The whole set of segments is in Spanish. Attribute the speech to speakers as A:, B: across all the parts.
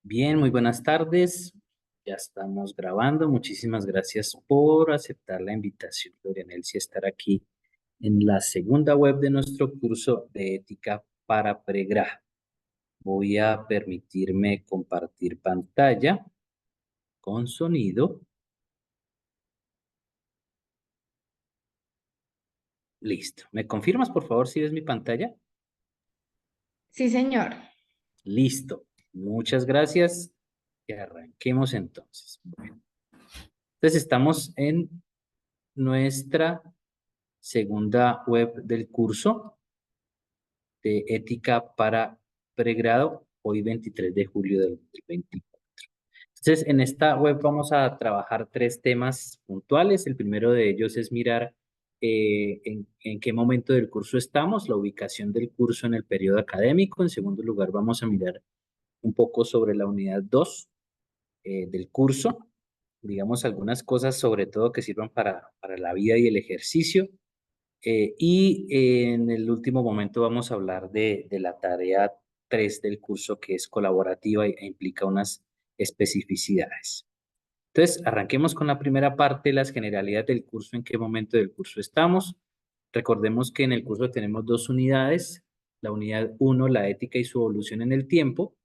A: Bien, muy buenas tardes. Ya estamos grabando. Muchísimas gracias por aceptar la invitación, Lorianelsi, a estar aquí en la segunda web de nuestro curso de ética para pregrado. Voy a permitirme compartir pantalla con sonido. Listo. ¿Me confirmas, por favor, si ves mi pantalla?
B: Sí, señor.
A: Listo. Muchas gracias. Y arranquemos entonces. Bueno, entonces estamos en nuestra segunda web del curso de ética para pregrado, hoy 23 de julio del 24. Entonces, en esta web vamos a trabajar tres temas puntuales. El primero de ellos es mirar en qué momento del curso estamos, la ubicación del curso en el periodo académico. En segundo lugar, vamos a mirar un poco sobre la unidad 2 del curso, digamos algunas cosas sobre todo que sirvan para la vida y el ejercicio. En el último momento vamos a hablar de la tarea 3 del curso, que es colaborativa e implica unas especificidades. Entonces, arranquemos con la primera parte, las generalidades del curso, en qué momento del curso estamos. Recordemos que en el curso tenemos dos unidades, la unidad 1, la ética y su evolución en el tiempo,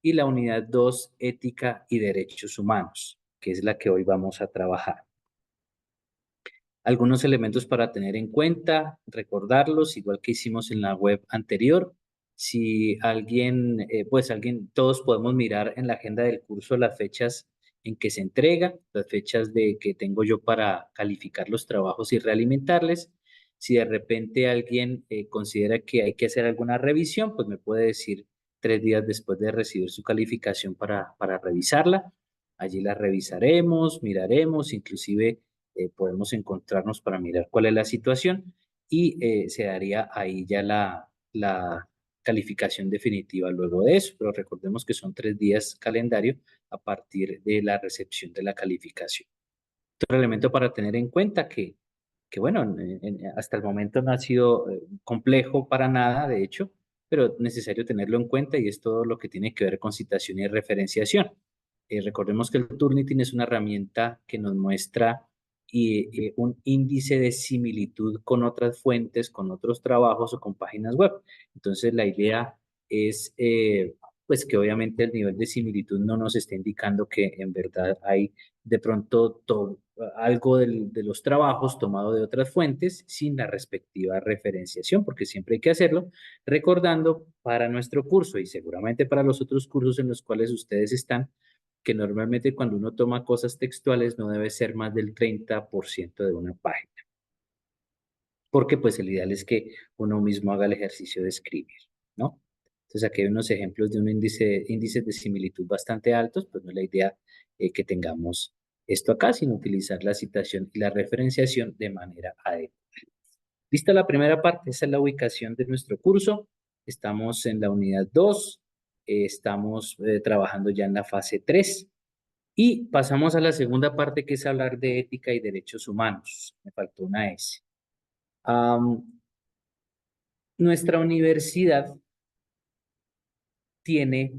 A: y la unidad 2, ética y derechos humanos, que es la que hoy vamos a trabajar. Algunos elementos para tener en cuenta, recordarlos, igual que hicimos en la web anterior. Si alguien, todos podemos mirar en la agenda del curso las fechas en que se entrega, las fechas de que tengo yo para calificar los trabajos y realimentarles. Si de repente alguien considera que hay que hacer alguna revisión, pues me puede decir 3 días después de recibir su calificación para revisarla. Allí la revisaremos, miraremos, inclusive podemos encontrarnos para mirar cuál es la situación y se daría ahí ya la calificación definitiva luego de eso, pero recordemos que son 3 días calendario a partir de la recepción de la calificación. Otro elemento para tener en cuenta que bueno, hasta el momento no ha sido complejo para nada, de hecho, pero necesario tenerlo en cuenta y es todo lo que tiene que ver con citación y referenciación. Recordemos que el Turnitin es una herramienta que nos muestra un índice de similitud con otras fuentes, con otros trabajos o con páginas web. Entonces, la idea es pues que obviamente el nivel de similitud no nos está indicando que en verdad hay de pronto algo de los trabajos tomado de otras fuentes sin la respectiva referenciación, porque siempre hay que hacerlo, recordando para nuestro curso y seguramente para los otros cursos en los cuales ustedes están, que normalmente cuando uno toma cosas textuales no debe ser más del 30% de una página, porque pues el ideal es que uno mismo haga el ejercicio de escribir, ¿no? Entonces aquí hay unos ejemplos de un índices de similitud bastante altos, pues no es la idea que tengamos esto acá, sino utilizar la citación y la referenciación de manera adecuada. Lista la primera parte, esa es la ubicación de nuestro curso. Estamos en la unidad 2, estamos trabajando ya en la fase 3 y pasamos a la segunda parte, que es hablar de ética y derechos humanos. Me faltó una S. Nuestra universidad tiene,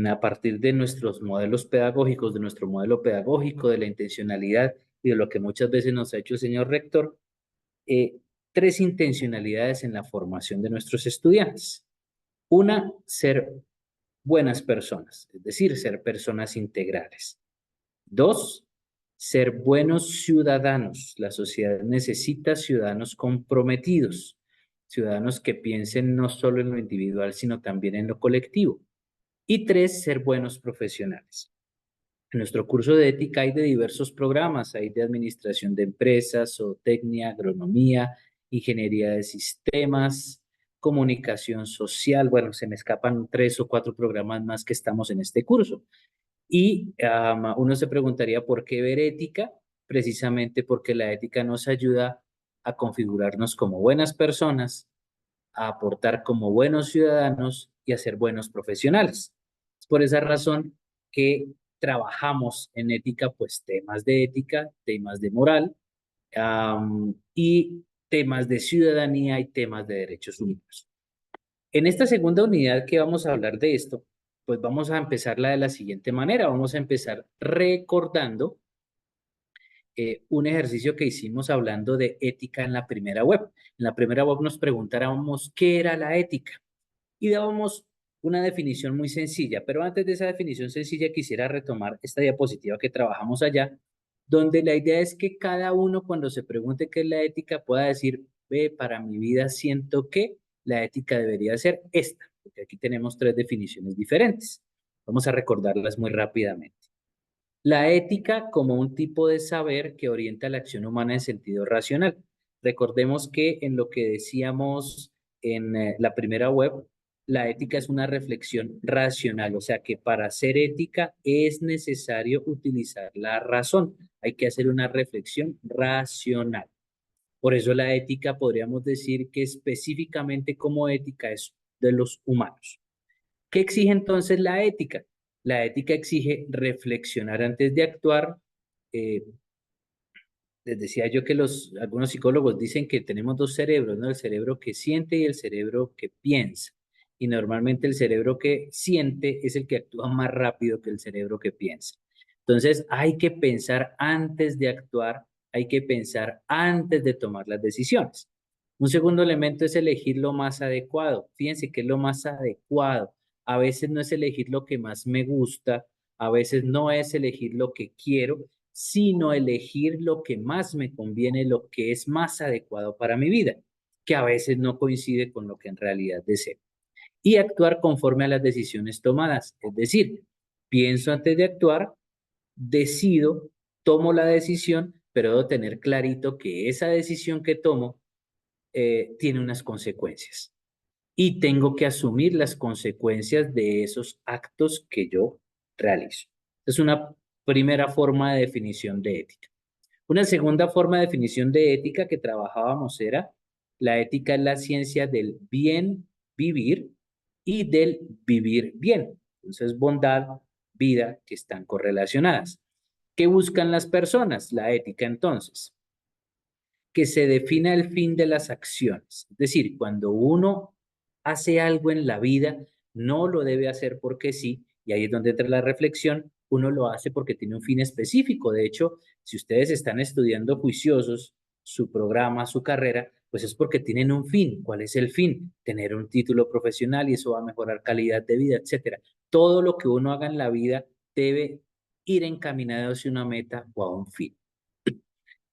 A: a partir de nuestros modelos pedagógicos, de nuestro modelo pedagógico, de la intencionalidad y de lo que muchas veces nos ha hecho el señor rector, eh, tres intencionalidades en la formación de nuestros estudiantes. Una, ser buenas personas, es decir, ser personas integrales. Dos, ser buenos ciudadanos. La sociedad necesita ciudadanos comprometidos, ciudadanos que piensen no solo en lo individual, sino también en lo colectivo. Y tres, ser buenos profesionales. En nuestro curso de ética hay de diversos programas, hay de administración de empresas, zootecnia, agronomía, ingeniería de sistemas, comunicación social. Bueno, se me escapan 3 o 4 programas más que estamos en este curso. Y uno se preguntaría por qué ver ética, precisamente porque la ética nos ayuda a configurarnos como buenas personas, a aportar como buenos ciudadanos y a ser buenos profesionales. Es por esa razón que trabajamos en ética, pues temas de ética, temas de moral, y temas de ciudadanía y temas de derechos humanos. En esta segunda unidad que vamos a hablar de esto, pues vamos a empezarla de la siguiente manera. Vamos a empezar recordando un ejercicio que hicimos hablando de ética en la primera web. En la primera web nos preguntábamos qué era la ética y dábamos una definición muy sencilla, pero antes de esa definición sencilla quisiera retomar esta diapositiva que trabajamos allá, donde la idea es que cada uno cuando se pregunte qué es la ética pueda decir, ve, para mi vida siento que la ética debería ser esta, porque aquí tenemos tres definiciones diferentes. Vamos a recordarlas muy rápidamente. La ética como un tipo de saber que orienta la acción humana en sentido racional. Recordemos que en lo que decíamos en la primera web, la ética es una reflexión racional, o sea que para ser ética es necesario utilizar la razón. Hay que hacer una reflexión racional. Por eso la ética podríamos decir que específicamente como ética es de los humanos. ¿Qué exige entonces la ética? La ética exige reflexionar antes de actuar. Eh, Les decía yo que algunos psicólogos dicen que tenemos dos cerebros, ¿no? El cerebro que siente y el cerebro que piensa. Y normalmente el cerebro que siente es el que actúa más rápido que el cerebro que piensa. Entonces hay que pensar antes de actuar, hay que pensar antes de tomar las decisiones. Un segundo elemento es elegir lo más adecuado. Fíjense que es lo más adecuado. A veces no es elegir lo que más me gusta, a veces no es elegir lo que quiero, sino elegir lo que más me conviene, lo que es más adecuado para mi vida, que a veces no coincide con lo que en realidad deseo. Y actuar conforme a las decisiones tomadas, es decir, pienso antes de actuar, decido, tomo la decisión, pero debo tener clarito que esa decisión que tomo tiene unas consecuencias y tengo que asumir las consecuencias de esos actos que yo realizo. Es una primera forma de definición de ética. Una segunda forma de definición de ética que trabajábamos era la ética es la ciencia del bien vivir y del vivir bien. Entonces, bondad, vida, que están correlacionadas. ¿Qué buscan las personas? La ética entonces que se defina el fin de las acciones. Es decir, cuando uno hace algo en la vida, no lo debe hacer porque sí, y ahí es donde entra la reflexión, uno lo hace porque tiene un fin específico. De hecho, si ustedes están estudiando juiciosos su programa, su carrera, pues es porque tienen un fin. ¿Cuál es el fin? Tener un título profesional y eso va a mejorar calidad de vida, etcétera. Todo lo que uno haga en la vida debe ir encaminado hacia una meta o a un fin.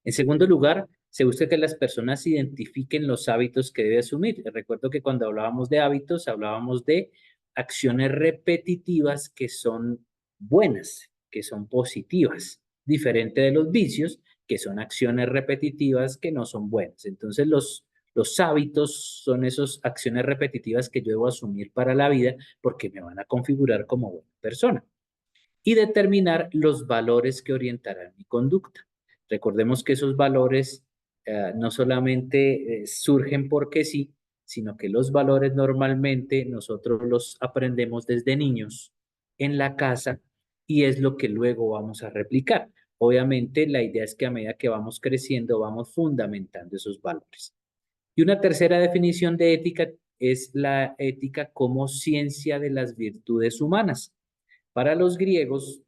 A: En segundo lugar, se busca que las personas identifiquen los hábitos que debe asumir. Recuerdo que cuando hablábamos de hábitos, hablábamos de acciones repetitivas que son buenas, que son positivas, diferente de los vicios, que son acciones repetitivas que no son buenas. Entonces, los hábitos son esas acciones repetitivas que yo debo asumir para la vida porque me van a configurar como buena persona y determinar los valores que orientarán mi conducta. Recordemos que esos valores no solamente surgen porque sí, sino que los valores normalmente nosotros los aprendemos desde niños en la casa y es lo que luego vamos a replicar. Obviamente la idea es que a medida que vamos creciendo vamos fundamentando esos valores. Y una tercera definición de ética es la ética como ciencia de las virtudes humanas. Para los griegos,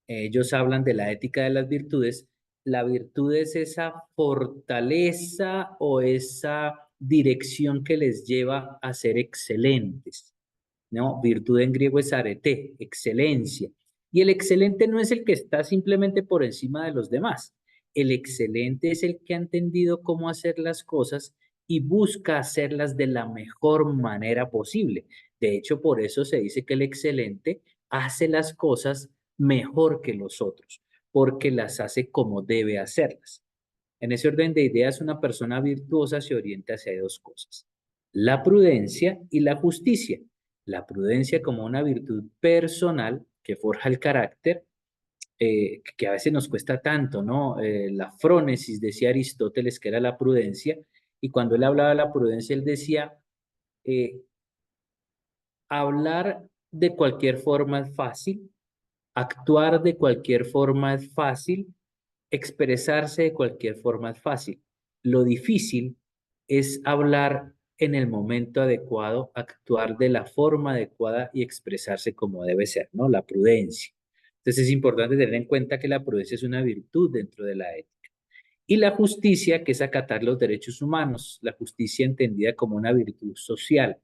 A: ellos hablan de la ética de las virtudes. La virtud es esa fortaleza o esa dirección que les lleva a ser excelentes, ¿no? Virtud en griego es arete, excelencia. Y el excelente no es el que está simplemente por encima de los demás. El excelente es el que ha entendido cómo hacer las cosas y busca hacerlas de la mejor manera posible. De hecho, por eso se dice que el excelente hace las cosas mejor que los otros, porque las hace como debe hacerlas. En ese orden de ideas, una persona virtuosa se orienta hacia dos cosas, la prudencia y la justicia. La prudencia como una virtud personal que forja el carácter, que a veces nos cuesta tanto, ¿no? La frónesis, decía Aristóteles, que era la prudencia, y cuando él hablaba de la prudencia, él decía, eh, hablar de cualquier forma es fácil, actuar de cualquier forma es fácil, expresarse de cualquier forma es fácil. Lo difícil es hablar en el momento adecuado, actuar de la forma adecuada y expresarse como debe ser, ¿no? La prudencia. Entonces es importante tener en cuenta que la prudencia es una virtud dentro de la ética. Y la justicia, que es acatar los derechos humanos, la justicia entendida como una virtud social,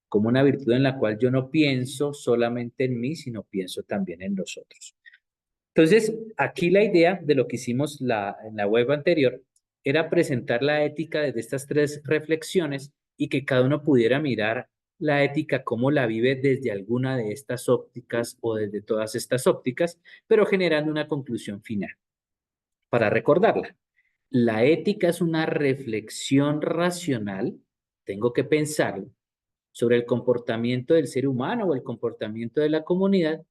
A: como una virtud en la cual yo no pienso solamente en mí, sino pienso también en los otros. Entonces, aquí la idea de lo que hicimos en la web anterior era presentar la ética desde estas tres reflexiones y que cada uno pudiera mirar la ética cómo la vive desde alguna de estas ópticas o desde todas estas ópticas, pero generando una conclusión final. Para recordarla, la ética es una reflexión racional, tengo que pensarlo, sobre el comportamiento del ser humano o el comportamiento de la comunidad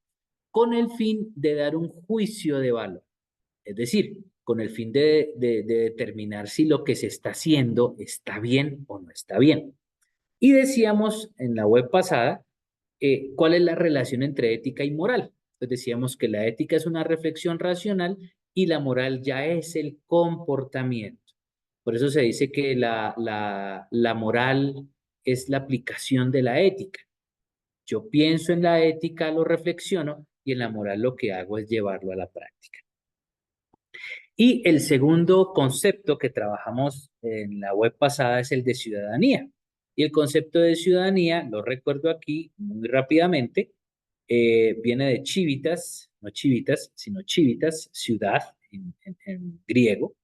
A: con el fin de dar un juicio de valor. Es decir, con el fin de determinar si lo que se está haciendo está bien o no está bien. Y decíamos en la web pasada, cuál es la relación entre ética y moral. Entonces decíamos que la ética es una reflexión racional y la moral ya es el comportamiento. Por eso se dice que la moral es la aplicación de la ética. Yo pienso en la ética, lo reflexiono y en la moral lo que hago es llevarlo a la práctica. Y el segundo concepto que trabajamos en la web pasada es el de ciudadanía. Y el concepto de ciudadanía, lo recuerdo aquí muy rápidamente, viene de civitas, no civitas, sino civitas, ciudad en griego.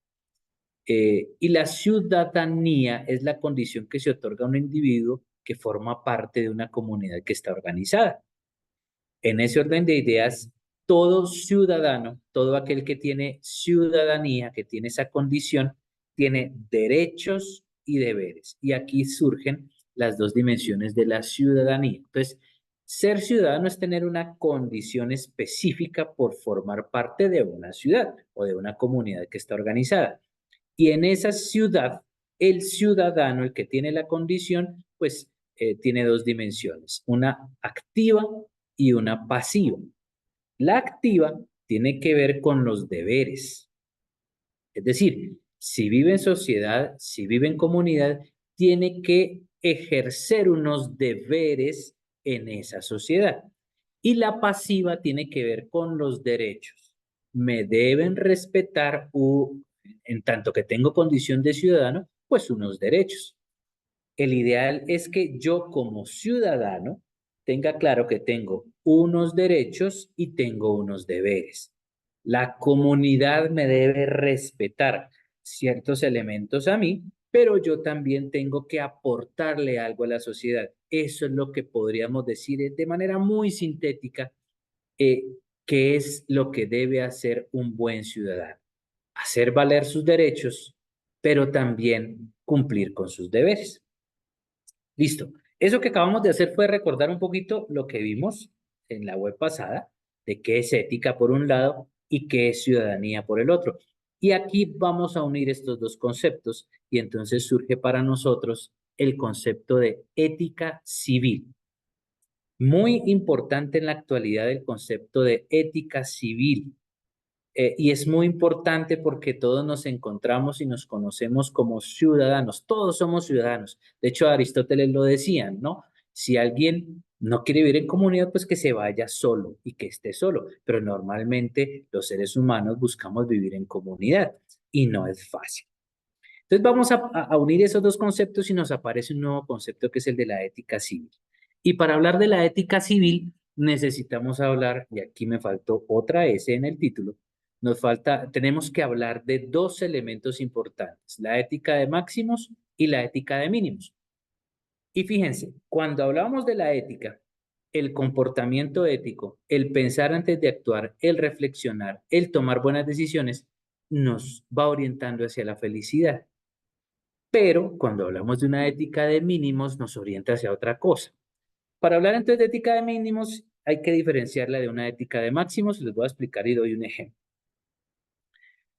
A: Y la ciudadanía es la condición que se otorga a un individuo que forma parte de una comunidad que está organizada. En ese orden de ideas, todo ciudadano, todo aquel que tiene ciudadanía, que tiene esa condición, tiene derechos y deberes. Y aquí surgen las dos dimensiones de la ciudadanía. Entonces, ser ciudadano es tener una condición específica por formar parte de una ciudad o de una comunidad que está organizada. Y en esa ciudad, el ciudadano, el que tiene la condición, pues tiene dos dimensiones, una activa y una pasiva. La activa tiene que ver con los deberes. Es decir, si vive en sociedad, si vive en comunidad, tiene que ejercer unos deberes en esa sociedad. Y la pasiva tiene que ver con los derechos. Me deben respetar, en tanto que tengo condición de ciudadano, pues unos derechos. El ideal es que yo como ciudadano tenga claro que tengo unos derechos y tengo unos deberes. La comunidad me debe respetar ciertos elementos a mí, pero yo también tengo que aportarle algo a la sociedad. Eso es lo que podríamos decir de manera muy sintética, eh, que es lo que debe hacer un buen ciudadano. Hacer valer sus derechos, pero también cumplir con sus deberes. Listo. Eso que acabamos de hacer fue recordar un poquito lo que vimos en la web pasada, de qué es ética por un lado y qué es ciudadanía por el otro. Y aquí vamos a unir estos dos conceptos y entonces surge para nosotros el concepto de ética civil. Muy importante en la actualidad el concepto de ética civil. Y es muy importante porque todos nos encontramos y nos conocemos como ciudadanos, todos somos ciudadanos. De hecho, Aristóteles lo decía, ¿no? Si alguien no quiere vivir en comunidad, pues que se vaya solo y que esté solo. Pero normalmente los seres humanos buscamos vivir en comunidad y no es fácil. Entonces vamos a unir esos dos conceptos y nos aparece un nuevo concepto que es el de la ética civil. Y para hablar de la ética civil necesitamos hablar, y aquí me faltó otra S en el título, tenemos que hablar de dos elementos importantes, la ética de máximos y la ética de mínimos. Y fíjense, cuando hablamos de la ética, el comportamiento ético, el pensar antes de actuar, el reflexionar, el tomar buenas decisiones, nos va orientando hacia la felicidad. Pero cuando hablamos de una ética de mínimos, nos orienta hacia otra cosa. Para hablar entonces de ética de mínimos, hay que diferenciarla de una ética de máximos. Les voy a explicar y doy un ejemplo.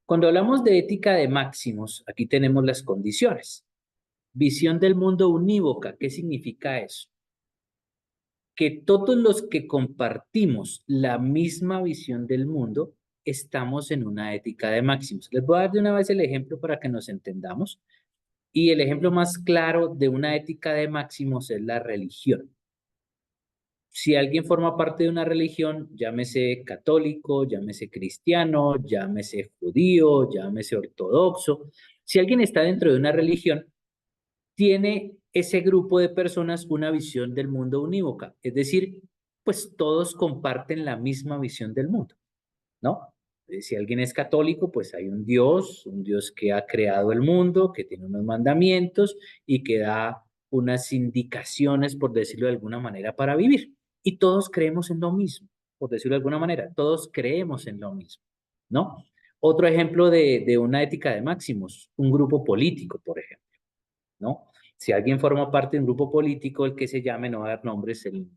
A: Cuando hablamos de ética de máximos, aquí tenemos las condiciones. Visión del mundo unívoca. ¿Qué significa eso? Que todos los que compartimos la misma visión del mundo estamos en una ética de máximos. Les voy a dar de una vez el ejemplo para que nos entendamos. Y el ejemplo más claro de una ética de máximos es la religión. Si alguien forma parte de una religión, llámese católico, llámese cristiano, llámese judío, llámese ortodoxo, si alguien está dentro de una religión, tiene ese grupo de personas una visión del mundo unívoca, es decir, pues todos comparten la misma visión del mundo, ¿no? Si alguien es católico, pues hay un Dios que ha creado el mundo, que tiene unos mandamientos y que da unas indicaciones, por decirlo de alguna manera, para vivir. Y todos creemos en lo mismo, por decirlo de alguna manera, todos creemos en lo mismo, ¿no? Otro ejemplo de una ética de máximos, un grupo político, por ejemplo, ¿no? Si alguien forma parte de un grupo político, el que se llame, no va a dar nombres, el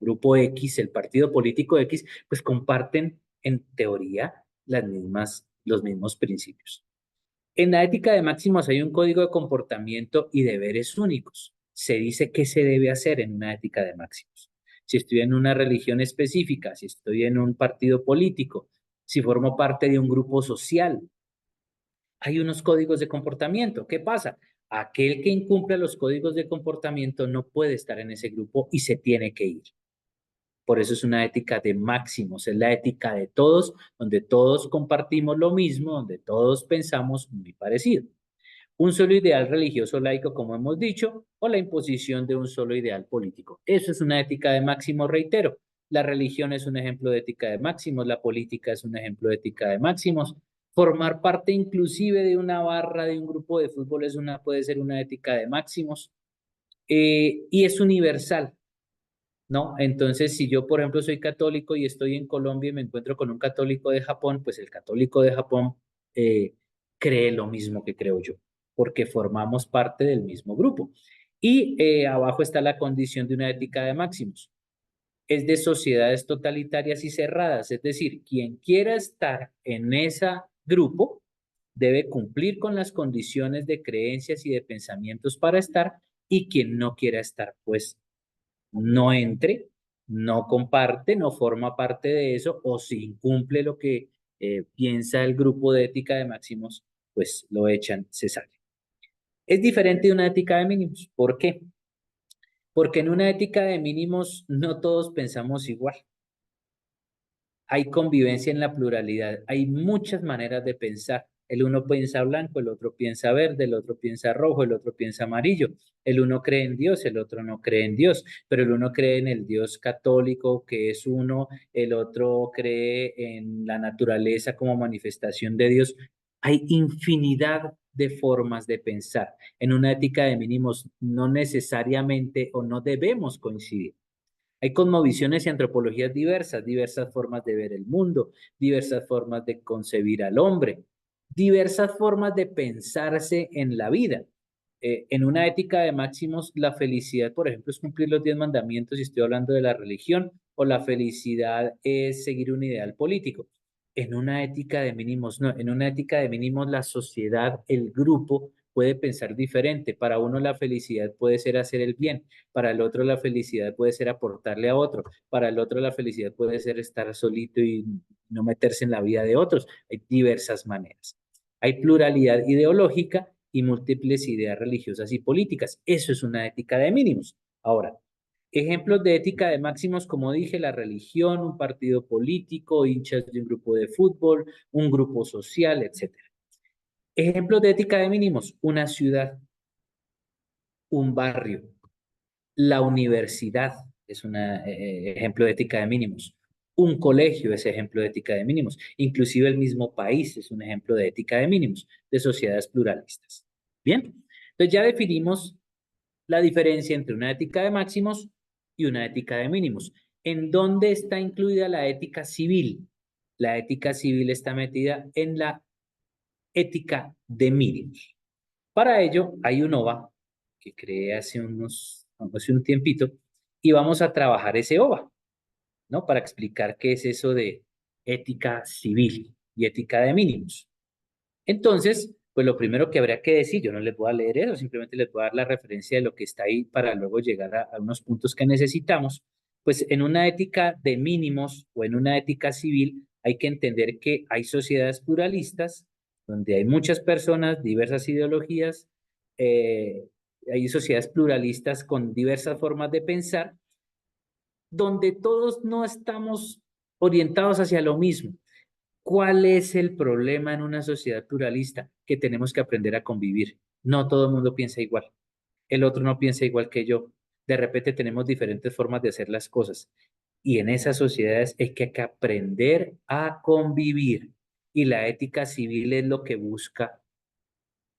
A: grupo X, el partido político X, pues comparten en teoría los mismos principios. En la ética de máximos hay un código de comportamiento y deberes únicos. Se dice qué se debe hacer en una ética de máximos. Si estoy en una religión específica, si estoy en un partido político, si formo parte de un grupo social, hay unos códigos de comportamiento. ¿Qué pasa? Aquel que incumple los códigos de comportamiento no puede estar en ese grupo y se tiene que ir. Por eso es una ética de máximos, es la ética de todos, donde todos compartimos lo mismo, donde todos pensamos muy parecido. Un solo ideal religioso laico, como hemos dicho, o la imposición de un solo ideal político. Eso es una ética de máximos, reitero. La religión es un ejemplo de ética de máximos, la política es un ejemplo de ética de máximos. Formar parte inclusive de una barra, de un grupo de fútbol, puede ser una ética de máximos. Y es universal. ¿No? Entonces, si yo, por ejemplo, soy católico y estoy en Colombia y me encuentro con un católico de Japón, pues el católico de Japón eh, cree lo mismo que creo yo, porque formamos parte del mismo grupo. Y abajo está la condición de una ética de máximos. Es de sociedades totalitarias y cerradas, es decir, quien quiera estar en ese grupo debe cumplir con las condiciones de creencias y de pensamientos para estar, y quien no quiera estar, pues no entre, no comparte, no forma parte de eso, o si incumple lo que piensa el grupo de ética de máximos, pues lo echan, se sale. Es diferente de una ética de mínimos. ¿Por qué? Porque en una ética de mínimos no todos pensamos igual. Hay convivencia en la pluralidad, hay muchas maneras de pensar. El uno piensa blanco, el otro piensa verde, el otro piensa rojo, el otro piensa amarillo. El uno cree en Dios, el otro no cree en Dios, pero el uno cree en el Dios católico, que es uno, el otro cree en la naturaleza como manifestación de Dios. Hay infinidad de formas de pensar. En una ética de mínimos no necesariamente o no debemos coincidir. Hay cosmovisiones y antropologías diversas, diversas formas de ver el mundo, diversas formas de concebir al hombre, diversas formas de pensarse en la vida. En una ética de máximos, la felicidad, por ejemplo, es cumplir los 10 mandamientos, y estoy hablando de la religión, o la felicidad es seguir un ideal político. En una ética de mínimos, no, en una ética de mínimos, la sociedad, el grupo puede pensar diferente. Para uno la felicidad puede ser hacer el bien, para el otro la felicidad puede ser aportarle a otro, para el otro la felicidad puede ser estar solito y no meterse en la vida de otros. Hay diversas maneras. Hay pluralidad ideológica y múltiples ideas religiosas y políticas. Eso es una ética de mínimos. Ahora, ejemplos de ética de máximos, como dije, la religión, un partido político, hinchas de un grupo de fútbol, un grupo social, etcétera. Ejemplos de ética de mínimos, una ciudad, un barrio, la universidad es un ejemplo de ética de mínimos. Un colegio es ejemplo de ética de mínimos. Inclusive el mismo país es un ejemplo de ética de mínimos, de sociedades pluralistas. Bien, entonces ya definimos la diferencia entre una ética de máximos y una ética de mínimos. ¿En dónde está incluida la ética civil? La ética civil está metida en la ética de mínimos. Para ello hay un OVA que creé hace un tiempito, y vamos a trabajar ese OVA, ¿no? Para explicar qué es eso de ética civil y ética de mínimos. Entonces, pues lo primero que habría que decir, yo no les voy a leer eso, simplemente les voy a dar la referencia de lo que está ahí para luego llegar a unos puntos que necesitamos. Pues en una ética de mínimos o en una ética civil hay que entender que hay sociedades pluralistas donde hay muchas personas, diversas ideologías, eh, hay sociedades pluralistas con diversas formas de pensar, donde todos no estamos orientados hacia lo mismo. ¿Cuál es el problema en una sociedad pluralista? Que tenemos que aprender a convivir. No todo el mundo piensa igual. El otro no piensa igual que yo. De repente tenemos diferentes formas de hacer las cosas. Y en esas sociedades hay que aprender a convivir. Y la ética civil es lo que busca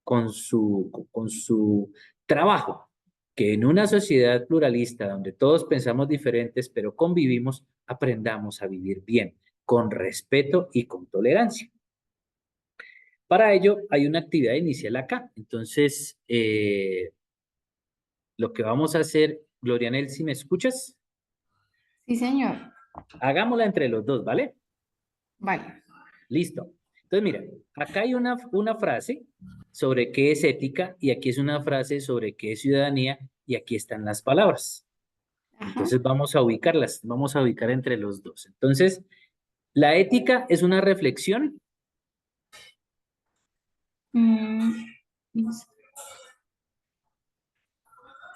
A: con su trabajo, que en una sociedad pluralista donde todos pensamos diferentes, pero convivimos, aprendamos a vivir bien, con respeto y con tolerancia. Para ello hay una actividad inicial acá. Entonces, lo que vamos a hacer, Glorianel, si me escuchas,
B: Sí, señor.
A: hagámosla entre los dos, ¿vale?
B: Vale.
A: Listo. Entonces, mira, acá hay una frase sobre qué es ética y aquí es una frase sobre qué es ciudadanía y aquí están las palabras.
B: Ajá.
A: Entonces vamos a ubicarlas, vamos a ubicar entre los dos. Entonces, la ética es una reflexión.
B: Mm,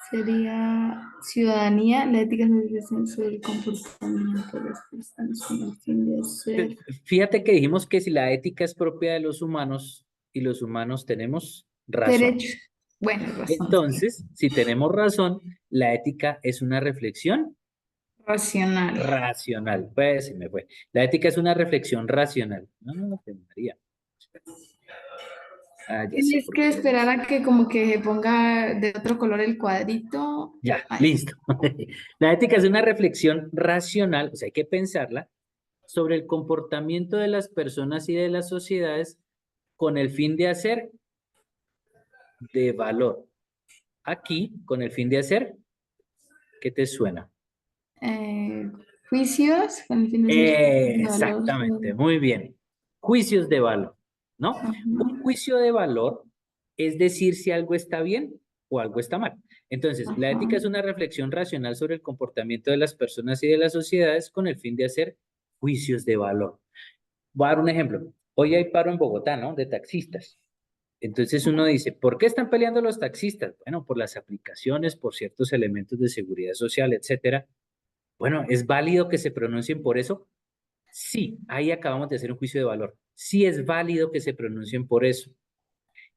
B: sería ciudadanía, la ética es el descenso del comportamiento de las personas con el fin de hacer
A: Fíjate que dijimos que si la ética es propia de los humanos y los humanos tenemos razón.
B: derechos. Bueno, razón, sí.
A: Entonces, si tenemos razón, la ética es una reflexión
B: Racional.
A: racional. Pues se me fue. La ética es una reflexión racional. No, María. Ah, ya sé
B: Tienes
A: por
B: que
A: qué.
B: esperar a que como que se ponga de otro color el cuadrito.
A: Ya,
B: Ay,
A: listo. La ética es una reflexión racional, o sea, hay que pensarla, sobre el comportamiento de las personas y de las sociedades con el fin de hacer de valor. Aquí, con el fin de hacer, ¿qué te suena?
B: eh, juicios con el fin de hacer valor.
A: Exactamente, muy bien. Juicios de valor, ¿no?
B: Ajá,
A: Un juicio de valor es decir si algo está bien o algo está mal. Entonces, la
B: ajá.
A: ética es una reflexión racional sobre el comportamiento de las personas y de las sociedades con el fin de hacer juicios de valor. Voy a dar un ejemplo. Hoy hay paro en Bogotá, ¿no? De taxistas. Entonces uno dice, ¿por qué están peleando los taxistas? Bueno, por las aplicaciones, por ciertos elementos de seguridad social, etcétera. Bueno, ¿es válido que se pronuncien por eso? Sí, ahí acabamos de hacer un juicio de valor. Sí es válido que se pronuncien por eso.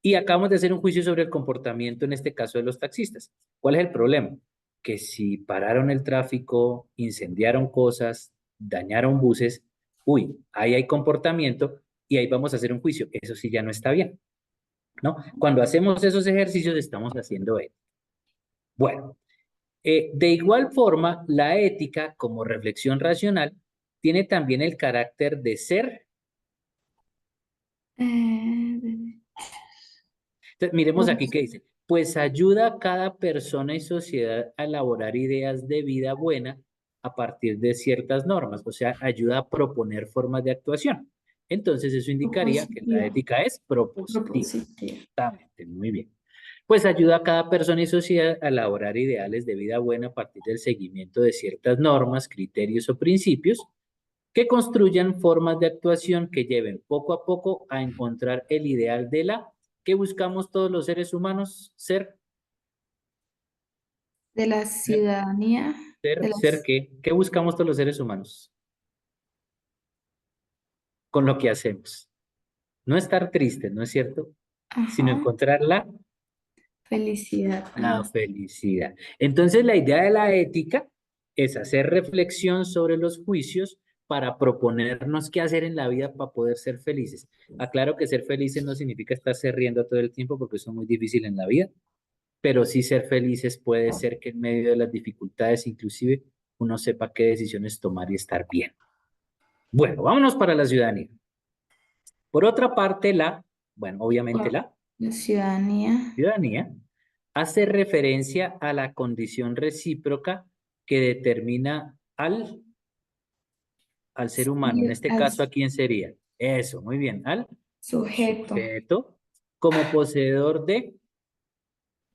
A: Y acabamos de hacer un juicio sobre el comportamiento, en este caso de los taxistas. ¿Cuál es el problema? Que si pararon el tráfico, incendiaron cosas, dañaron buses, uy, ahí hay comportamiento y ahí vamos a hacer un juicio. Eso sí ya no está bien, ¿no? Cuando hacemos esos ejercicios estamos haciendo ética. Bueno, de igual forma, la ética como reflexión racional tiene también el carácter de ser.
B: Eh,
A: Entonces, miremos aquí qué dice. Pues ayuda a cada persona y sociedad a elaborar ideas de vida buena a partir de ciertas normas, o sea, ayuda a proponer formas de actuación. Entonces, eso indicaría que la
B: propositiva.
A: ética es propositiva.
B: Propositiva.
A: Exactamente, muy bien. Pues ayuda a cada persona y sociedad a elaborar ideales de vida buena a partir del seguimiento de ciertas normas, criterios o principios que construyan formas de actuación que lleven poco a poco a encontrar el ideal de la que buscamos todos los seres humanos, ser,
B: De la
A: ser,
B: ciudadanía, de
A: ser
B: las,
A: qué, qué buscamos todos los seres humanos con lo que hacemos. No estar tristes, ¿no es cierto? Sino
B: ajá,
A: encontrar
B: felicidad.
A: la felicidad. Entonces, la idea de la ética es hacer reflexión sobre los juicios para proponernos qué hacer en la vida para poder ser felices. Aclaro que ser felices no significa estarse riendo todo el tiempo porque eso es muy difícil en la vida, pero sí ser felices puede ser que en medio de las dificultades inclusive uno sepa qué decisiones tomar y estar bien. Bueno, vámonos para la ciudadanía. Por otra parte, bueno, obviamente
B: Por
A: la
B: la ciudadanía.
A: ciudadanía hace referencia a la condición recíproca que determina al ser humano. En
B: Sí,
A: este
B: al
A: caso, ¿a quién sería? Eso, muy bien, al
B: sujeto.
A: sujeto como poseedor de,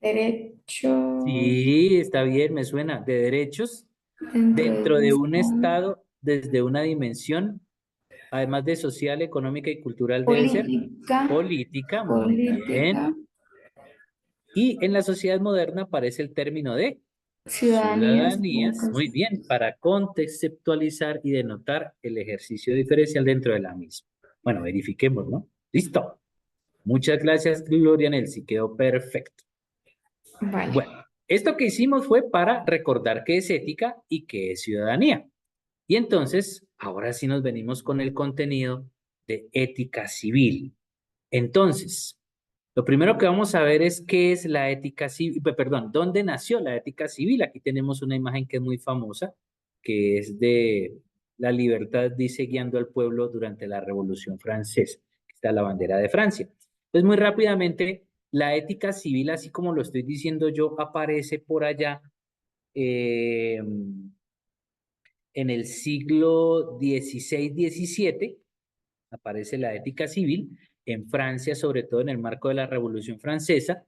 B: Derechos
A: sí, está bien, me suena, de derechos
B: dentro de
A: dentro
B: un
A: de un
B: estado.
A: estado desde una dimensión, además de social, económica y cultural, debe ser
B: Política.
A: política, muy
B: Política.
A: bien. Y en la sociedad moderna aparece el término de
B: Ciudadanías,
A: ciudadanías, muy
B: democracia.
A: bien, para conceptualizar y denotar el ejercicio diferencial dentro de la misma. Bueno, verifiquemos, ¿no? Listo. Muchas gracias, Gloria Nelsi, quedó perfecto.
B: Vale.
A: Bueno, esto que hicimos fue para recordar qué es ética y qué es ciudadanía. Y entonces, ahora sí nos venimos con el contenido de ética civil. Entonces, lo primero que vamos a ver es qué es la ética civil, perdón, dónde nació la ética civil. Aquí tenemos una imagen que es muy famosa, que es de la libertad, dice, guiando al pueblo durante la Revolución Francesa, que está la bandera de Francia. Entonces, muy rápidamente, la ética civil, así como lo estoy diciendo yo, aparece por allá eh, en el siglo XVI-XVII, aparece la ética civil, en Francia, sobre todo en el marco de la Revolución Francesa,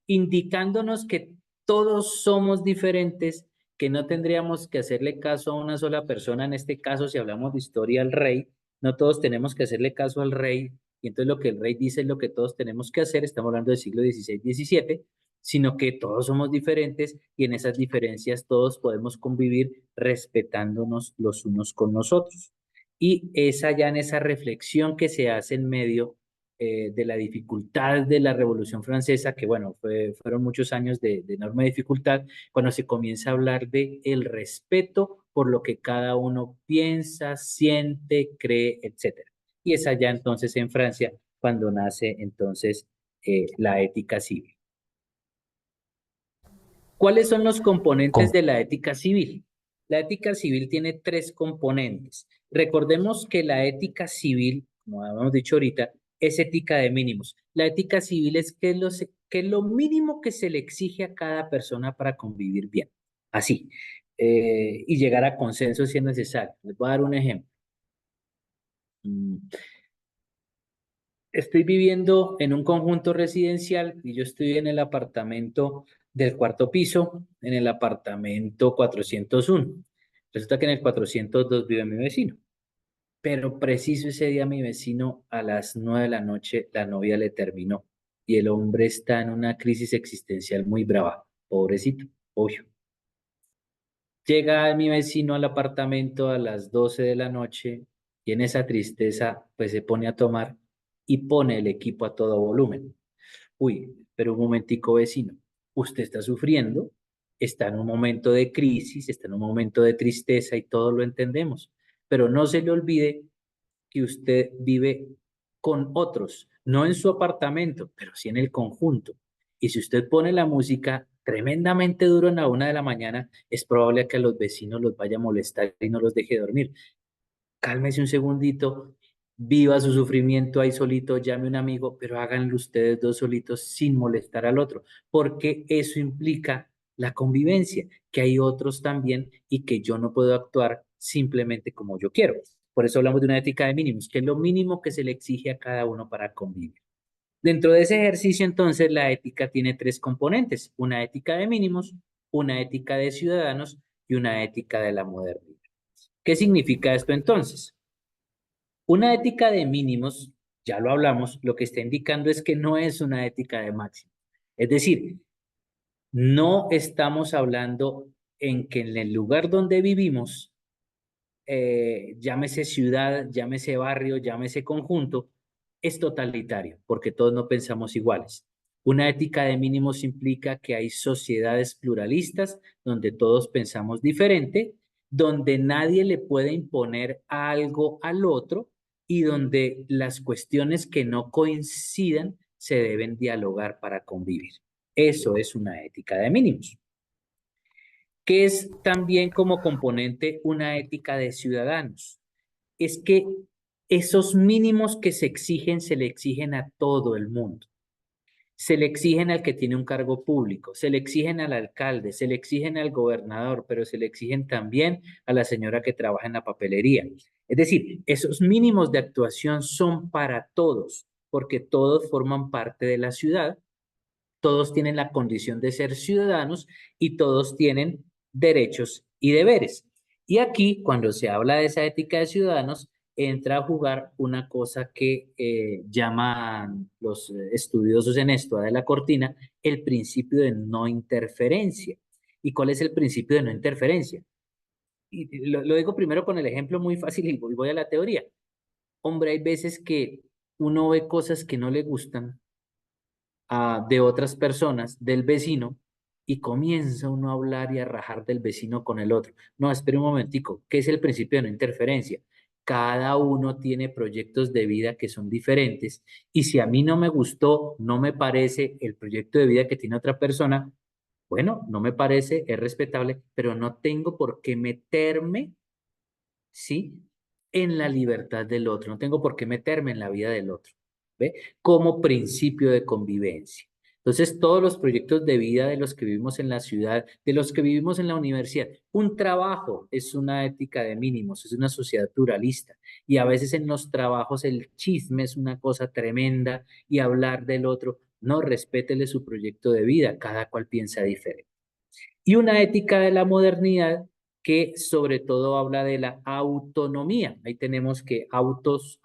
A: indicándonos que todos somos diferentes, que no tendríamos que hacerle caso a una sola persona, en este caso, si hablamos de historia, al rey, no todos tenemos que hacerle caso al rey, y entonces lo que el rey dice es lo que todos tenemos que hacer, estamos hablando del siglo XVI-XVII, sino que todos somos diferentes y en esas diferencias todos podemos convivir respetándonos los unos con los otros. Y es allá en esa reflexión que se hace en medio de la dificultad de la Revolución Francesa, que bueno, fueron muchos años de enorme dificultad, cuando se comienza a hablar de el respeto por lo que cada uno piensa, siente, cree, etcétera. Y es allá entonces en Francia cuando nace entonces la ética civil. ¿Cuáles son los componentes
C: Com-
A: de la ética civil? La ética civil tiene tres componentes. Recordemos que la ética civil, como habíamos dicho ahorita, es ética de mínimos. La ética civil es qué es lo mínimo que se le exige a cada persona para convivir bien. Así. Y llegar a consenso si es necesario. Les voy a dar un ejemplo. Mm, Estoy viviendo en un conjunto residencial y yo estoy en el apartamento del cuarto piso, en el apartamento 401. Resulta que en el 402 vive mi vecino, pero preciso ese día mi vecino a las 9 de la noche la novia le terminó y el hombre está en una crisis existencial muy brava, pobrecito, obvio. Llega mi vecino al apartamento a las 12 de la noche y en esa tristeza pues se pone a tomar y pone el equipo a todo volumen. Uy, pero un momentico vecino, usted está sufriendo, está en un momento de crisis, está en un momento de tristeza y todo lo entendemos, pero no se le olvide que usted vive con otros, no en su apartamento, pero sí en el conjunto. Y si usted pone la música tremendamente duro en la 1 de la mañana, es probable que a los vecinos los vaya a molestar y no los deje dormir. Cálmese un segundito, viva su sufrimiento ahí solito, llame a un amigo, pero háganlo ustedes dos solitos sin molestar al otro, porque eso implica la convivencia, que hay otros también y que yo no puedo actuar simplemente como yo quiero. Por eso hablamos de una ética de mínimos, que es lo mínimo que se le exige a cada uno para convivir. Dentro de ese ejercicio, entonces, la ética tiene tres componentes, una ética de mínimos, una ética de ciudadanos y una ética de la modernidad. ¿Qué significa esto entonces? Una ética de mínimos, ya lo hablamos, lo que está indicando es que no es una ética de máximos. Es decir, no estamos hablando en que en el lugar donde vivimos, llámese ciudad, llámese barrio, llámese conjunto, es totalitario, porque todos no pensamos iguales. Una ética de mínimos implica que hay sociedades pluralistas donde todos pensamos diferente, donde nadie le puede imponer algo al otro y donde las cuestiones que no coincidan se deben dialogar para convivir. Eso es una ética de mínimos, que es también como componente una ética de ciudadanos. Es que esos mínimos que se le exigen a todo el mundo. Se le exigen al que tiene un cargo público, se le exigen al alcalde, se le exigen al gobernador, pero se le exigen también a la señora que trabaja en la papelería. Es decir, esos mínimos de actuación son para todos, porque todos forman parte de la ciudad, todos tienen la condición de ser ciudadanos y todos tienen derechos y deberes. Y aquí, cuando se habla de esa ética de ciudadanos, entra a jugar una cosa que llaman los estudiosos en esto de la cortina el principio de no interferencia. ¿Y cuál es el principio de no interferencia? Y lo digo primero con el ejemplo muy fácil y voy a la teoría. Hombre, hay veces que uno ve cosas que no le gustan de otras personas, del vecino, y comienza uno a hablar y a rajar del vecino con el otro. No, espere un momentico, ¿qué es el principio de no interferencia? Cada uno tiene proyectos de vida que son diferentes y si a mí no me gustó, no me parece el proyecto de vida que tiene otra persona, bueno, no me parece, es respetable, pero no tengo por qué meterme, ¿sí? En la libertad del otro, no tengo por qué meterme en la vida del otro, ¿ve? Como principio de convivencia. Entonces, todos los proyectos de vida de los que vivimos en la ciudad, de los que vivimos en la universidad, un trabajo es una ética de mínimos, es una sociedad pluralista. Y a veces en los trabajos el chisme es una cosa tremenda y hablar del otro, no, respétele su proyecto de vida, cada cual piensa diferente. Y una ética de la modernidad que sobre todo habla de la autonomía. Ahí tenemos que autos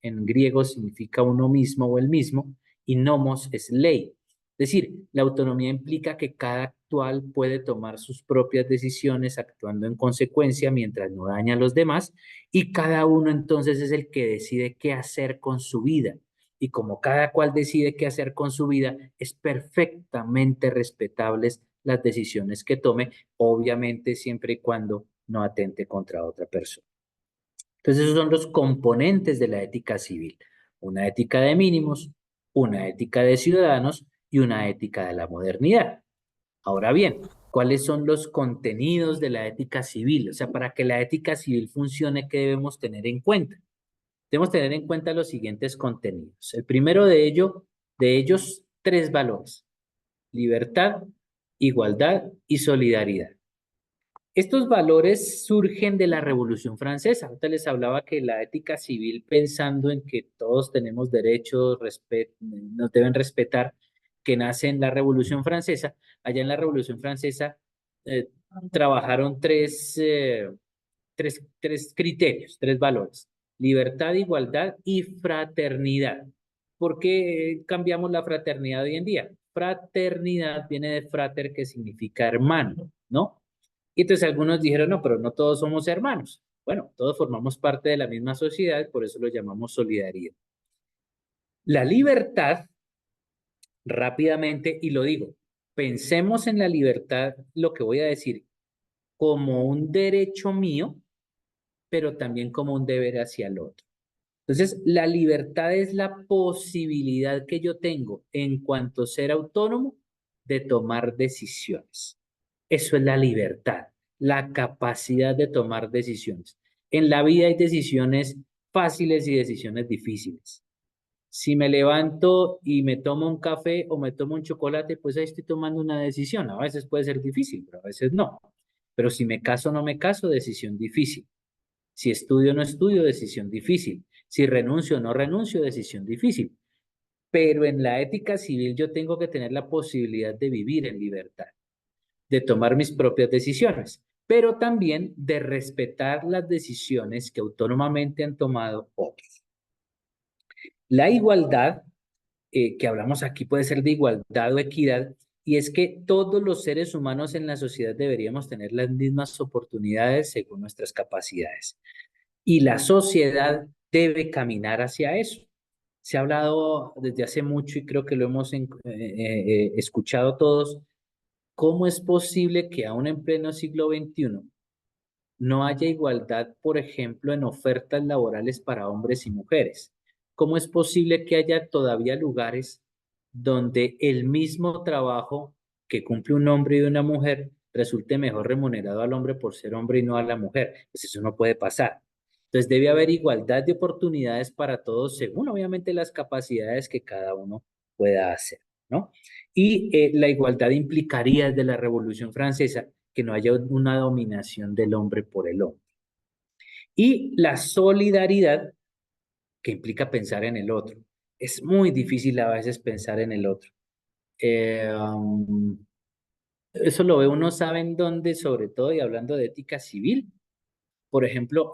A: en griego significa uno mismo o el mismo, y nomos es ley. Es decir, la autonomía implica que cada actual puede tomar sus propias decisiones actuando en consecuencia mientras no daña a los demás, y cada uno entonces es el que decide qué hacer con su vida. Y como cada cual decide qué hacer con su vida, es perfectamente respetable las decisiones que tome, obviamente siempre y cuando no atente contra otra persona. Entonces esos son los componentes de la ética civil. Una ética de mínimos, una ética de ciudadanos y una ética de la modernidad. Ahora bien, ¿cuáles son los contenidos de la ética civil? O sea, para que la ética civil funcione, ¿qué debemos tener en cuenta? Debemos tener en cuenta los siguientes contenidos. El primero de ellos, tres valores: libertad, igualdad y solidaridad. Estos valores surgen de la Revolución Francesa. Ahorita les hablaba que la ética civil, pensando en que todos tenemos derechos, nos deben respetar, que nace en la Revolución Francesa. Allá en la Revolución Francesa eh, trabajaron tres criterios, tres valores: libertad, igualdad y fraternidad. ¿Por qué cambiamos la fraternidad hoy en día? Fraternidad viene de frater, que significa hermano, ¿no? Y entonces algunos dijeron, no, pero no todos somos hermanos. Bueno, todos formamos parte de la misma sociedad, por eso lo llamamos solidaridad. La libertad, rápidamente, y lo digo, pensemos en la libertad, lo que voy a decir, como un derecho mío, pero también como un deber hacia el otro. Entonces, la libertad es la posibilidad que yo tengo en cuanto a ser autónomo de tomar decisiones. Eso es la libertad, la capacidad de tomar decisiones. En la vida hay decisiones fáciles y decisiones difíciles. Si me levanto y me tomo un café o me tomo un chocolate, pues ahí estoy tomando una decisión. A veces puede ser difícil, pero a veces no. Pero si me caso o no me caso, decisión difícil. Si estudio o no estudio, decisión difícil. Si renuncio o no renuncio, decisión difícil. Pero en la ética civil yo tengo que tener la posibilidad de vivir en libertad, de tomar mis propias decisiones, pero también de respetar las decisiones que autónomamente han tomado otros. La igualdad, que hablamos aquí, puede ser de igualdad o equidad, y es que todos los seres humanos en la sociedad deberíamos tener las mismas oportunidades según nuestras capacidades. Y la sociedad debe caminar hacia eso. Se ha hablado desde hace mucho y creo que lo hemos escuchado todos. ¿Cómo es posible que aún en pleno siglo XXI no haya igualdad, por ejemplo, en ofertas laborales para hombres y mujeres? ¿Cómo es posible que haya todavía lugares donde el mismo trabajo que cumple un hombre y una mujer resulte mejor remunerado al hombre por ser hombre y no a la mujer? Pues eso no puede pasar. Entonces debe haber igualdad de oportunidades para todos, según obviamente las capacidades que cada uno pueda hacer, ¿no? Y la igualdad implicaría desde la Revolución Francesa que no haya una dominación del hombre por el hombre. Y la solidaridad, que implica pensar en el otro. Es muy difícil a veces pensar en el otro. Eh, um, Eso lo ve uno, ¿saben dónde? Sobre todo, y hablando de ética civil, por ejemplo,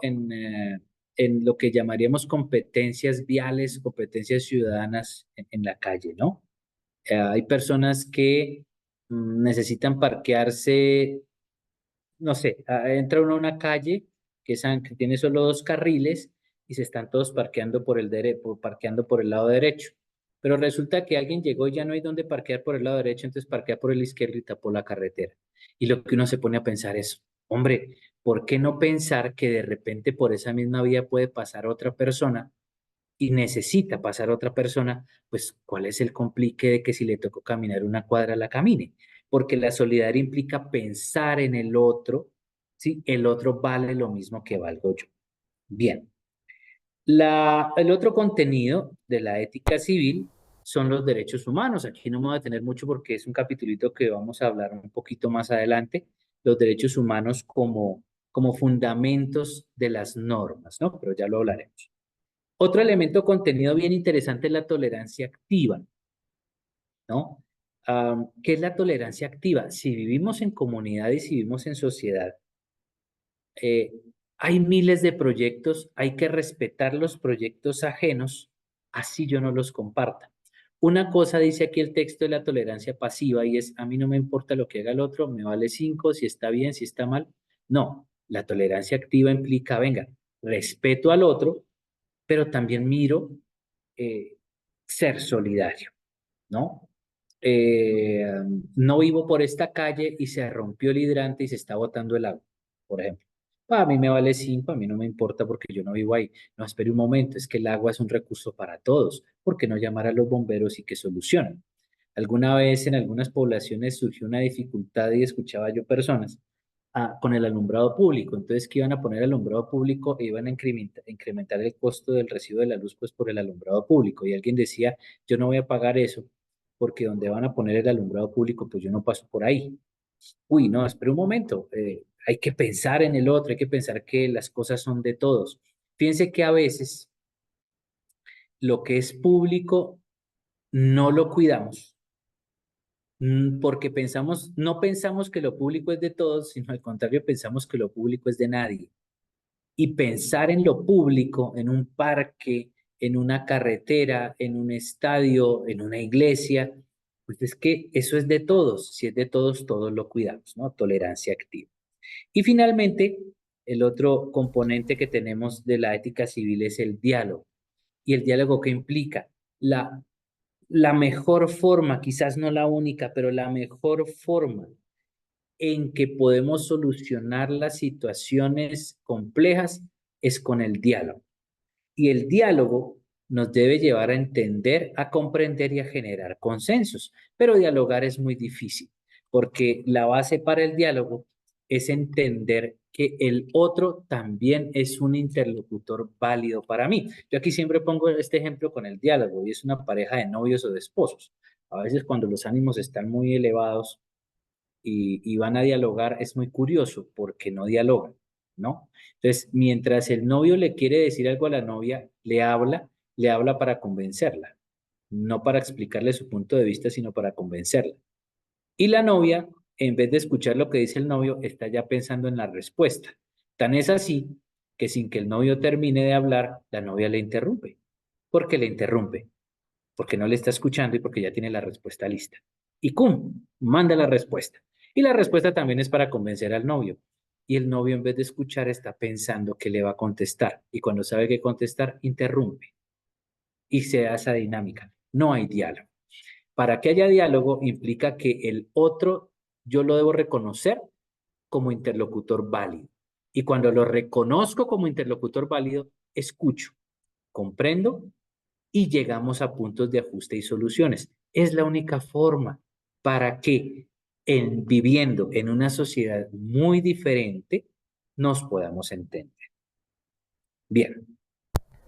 A: en lo que llamaríamos competencias viales, competencias ciudadanas en la calle, ¿no? Hay personas que necesitan parquearse, no sé, entra uno a una calle que tiene solo dos carriles y se están todos parqueando parqueando por el lado derecho. Pero resulta que alguien llegó y ya no hay dónde parquear por el lado derecho, entonces parquea por el izquierdo y tapó la carretera. Y lo que uno se pone a pensar es, hombre, ¿por qué no pensar que de repente por esa misma vía puede pasar otra persona y necesita pasar otra persona? Pues, ¿cuál es el complique de que si le tocó caminar una cuadra, la camine? Porque la solidaridad implica pensar en el otro, ¿sí? El otro vale lo mismo que valgo yo. Bien. El otro contenido de la ética civil son los derechos humanos. Aquí no me voy a detener mucho porque es un capitulito que vamos a hablar un poquito más adelante. Los derechos humanos como fundamentos de las normas, ¿no? Pero ya lo hablaremos. Otro elemento contenido bien interesante es la tolerancia activa, ¿no? ¿Qué es la tolerancia activa? Si vivimos en comunidad y si vivimos en sociedad, eh, hay miles de proyectos, hay que respetar los proyectos ajenos, así yo no los comparta. Una cosa dice aquí el texto de la tolerancia pasiva y es, a mí no me importa lo que haga el otro, me vale cinco, si está bien, si está mal. No, la tolerancia activa implica, venga, respeto al otro, pero también miro eh, ser solidario, ¿no? Eh, no vivo por esta calle y se rompió el hidrante y se está botando el agua, por ejemplo. A mí me vale cinco, a mí no me importa porque yo no vivo ahí. No, espere un momento, es que el agua es un recurso para todos. ¿Por qué no llamar a los bomberos y que solucionen? Alguna vez en algunas poblaciones surgió una dificultad y escuchaba yo personas con el alumbrado público. Entonces, que iban a poner alumbrado público e iban a incrementar el costo del recibo de la luz pues por el alumbrado público. Y alguien decía, yo no voy a pagar eso porque donde van a poner el alumbrado público, pues yo no paso por ahí. Uy, no, espera un momento, hay que pensar en el otro, hay que pensar que las cosas son de todos. Fíjense que a veces lo que es público no lo cuidamos, porque no pensamos que lo público es de todos, sino al contrario, pensamos que lo público es de nadie. Y pensar en lo público, en un parque, en una carretera, en un estadio, en una iglesia, pues es que eso es de todos. Si es de todos, todos lo cuidamos, ¿no? Tolerancia activa. Y finalmente, el otro componente que tenemos de la ética civil es el diálogo. ¿Y el diálogo qué implica? La, la mejor forma, quizás no la única, pero la mejor forma en que podemos solucionar las situaciones complejas es con el diálogo. Y el diálogo nos debe llevar a entender, a comprender y a generar consensos. Pero dialogar es muy difícil, porque la base para el diálogo es entender que el otro también es un interlocutor válido para mí. Yo aquí siempre pongo este ejemplo con el diálogo y es una pareja de novios o de esposos. A veces cuando los ánimos están muy elevados, y van a dialogar, es muy curioso porque no dialogan, ¿no? Entonces, mientras el novio le quiere decir algo a la novia, le habla para convencerla, no para explicarle su punto de vista, sino para convencerla. Y la novia, en vez de escuchar lo que dice el novio, está ya pensando en la respuesta. Tan es así que sin que el novio termine de hablar, la novia le interrumpe. ¿Por qué le interrumpe? Porque no le está escuchando y porque ya tiene la respuesta lista. Y ¡cum! Manda la respuesta. Y la respuesta también es para convencer al novio. Y el novio en vez de escuchar está pensando que le va a contestar. Y cuando sabe qué contestar, interrumpe. Y se da esa dinámica. No hay diálogo. Para que haya diálogo implica que el otro yo lo debo reconocer como interlocutor válido. Y cuando lo reconozco como interlocutor válido, escucho, comprendo y llegamos a puntos de ajuste y soluciones. Es la única forma para que viviendo en una sociedad muy diferente nos podamos entender. Bien,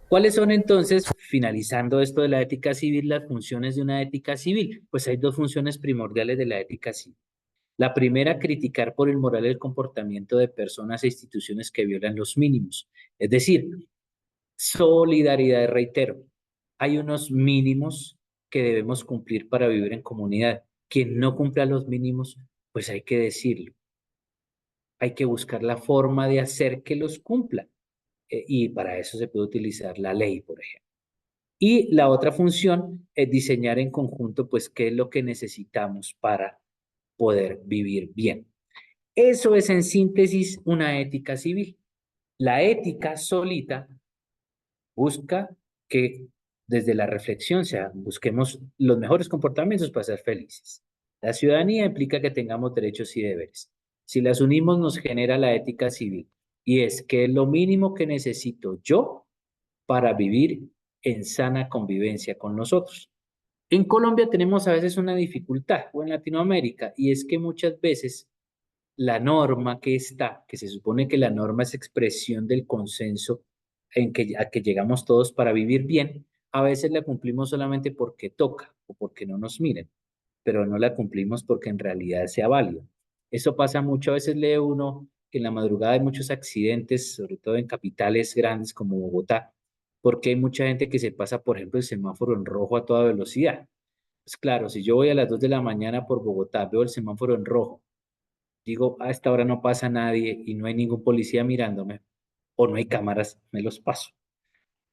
A: ¿cuáles son entonces, finalizando esto de la ética civil, las funciones de una ética civil? Pues hay dos funciones primordiales de la ética civil. La primera, criticar por el moral el comportamiento de personas e instituciones que violan los mínimos. Es decir, solidaridad, reitero. Hay unos mínimos que debemos cumplir para vivir en comunidad. Quien no cumpla los mínimos, pues hay que decirlo. Hay que buscar la forma de hacer que los cumpla. y para eso se puede utilizar la ley, por ejemplo. Y la otra función es diseñar en conjunto, pues, qué es lo que necesitamos para poder vivir bien. Eso es en síntesis una ética civil. La ética solita busca que desde la reflexión, o sea, busquemos los mejores comportamientos para ser felices. La ciudadanía implica que tengamos derechos y deberes. Si las unimos nos genera la ética civil y es que es lo mínimo que necesito yo para vivir en sana convivencia con nosotros. En Colombia tenemos a veces una dificultad, o en Latinoamérica, y es que muchas veces la norma que está, que se supone que la norma es expresión del consenso a que llegamos todos para vivir bien, a veces la cumplimos solamente porque toca o porque no nos miren, pero no la cumplimos porque en realidad sea válido. Eso pasa mucho, a veces lee uno que en la madrugada hay muchos accidentes, sobre todo en capitales grandes como Bogotá, porque hay mucha gente que se pasa, por ejemplo, el semáforo en rojo a toda velocidad. Pues claro, si yo voy a las 2 de la mañana por Bogotá, veo el semáforo en rojo, digo, a esta hora no pasa nadie y no hay ningún policía mirándome, o no hay cámaras, me los paso,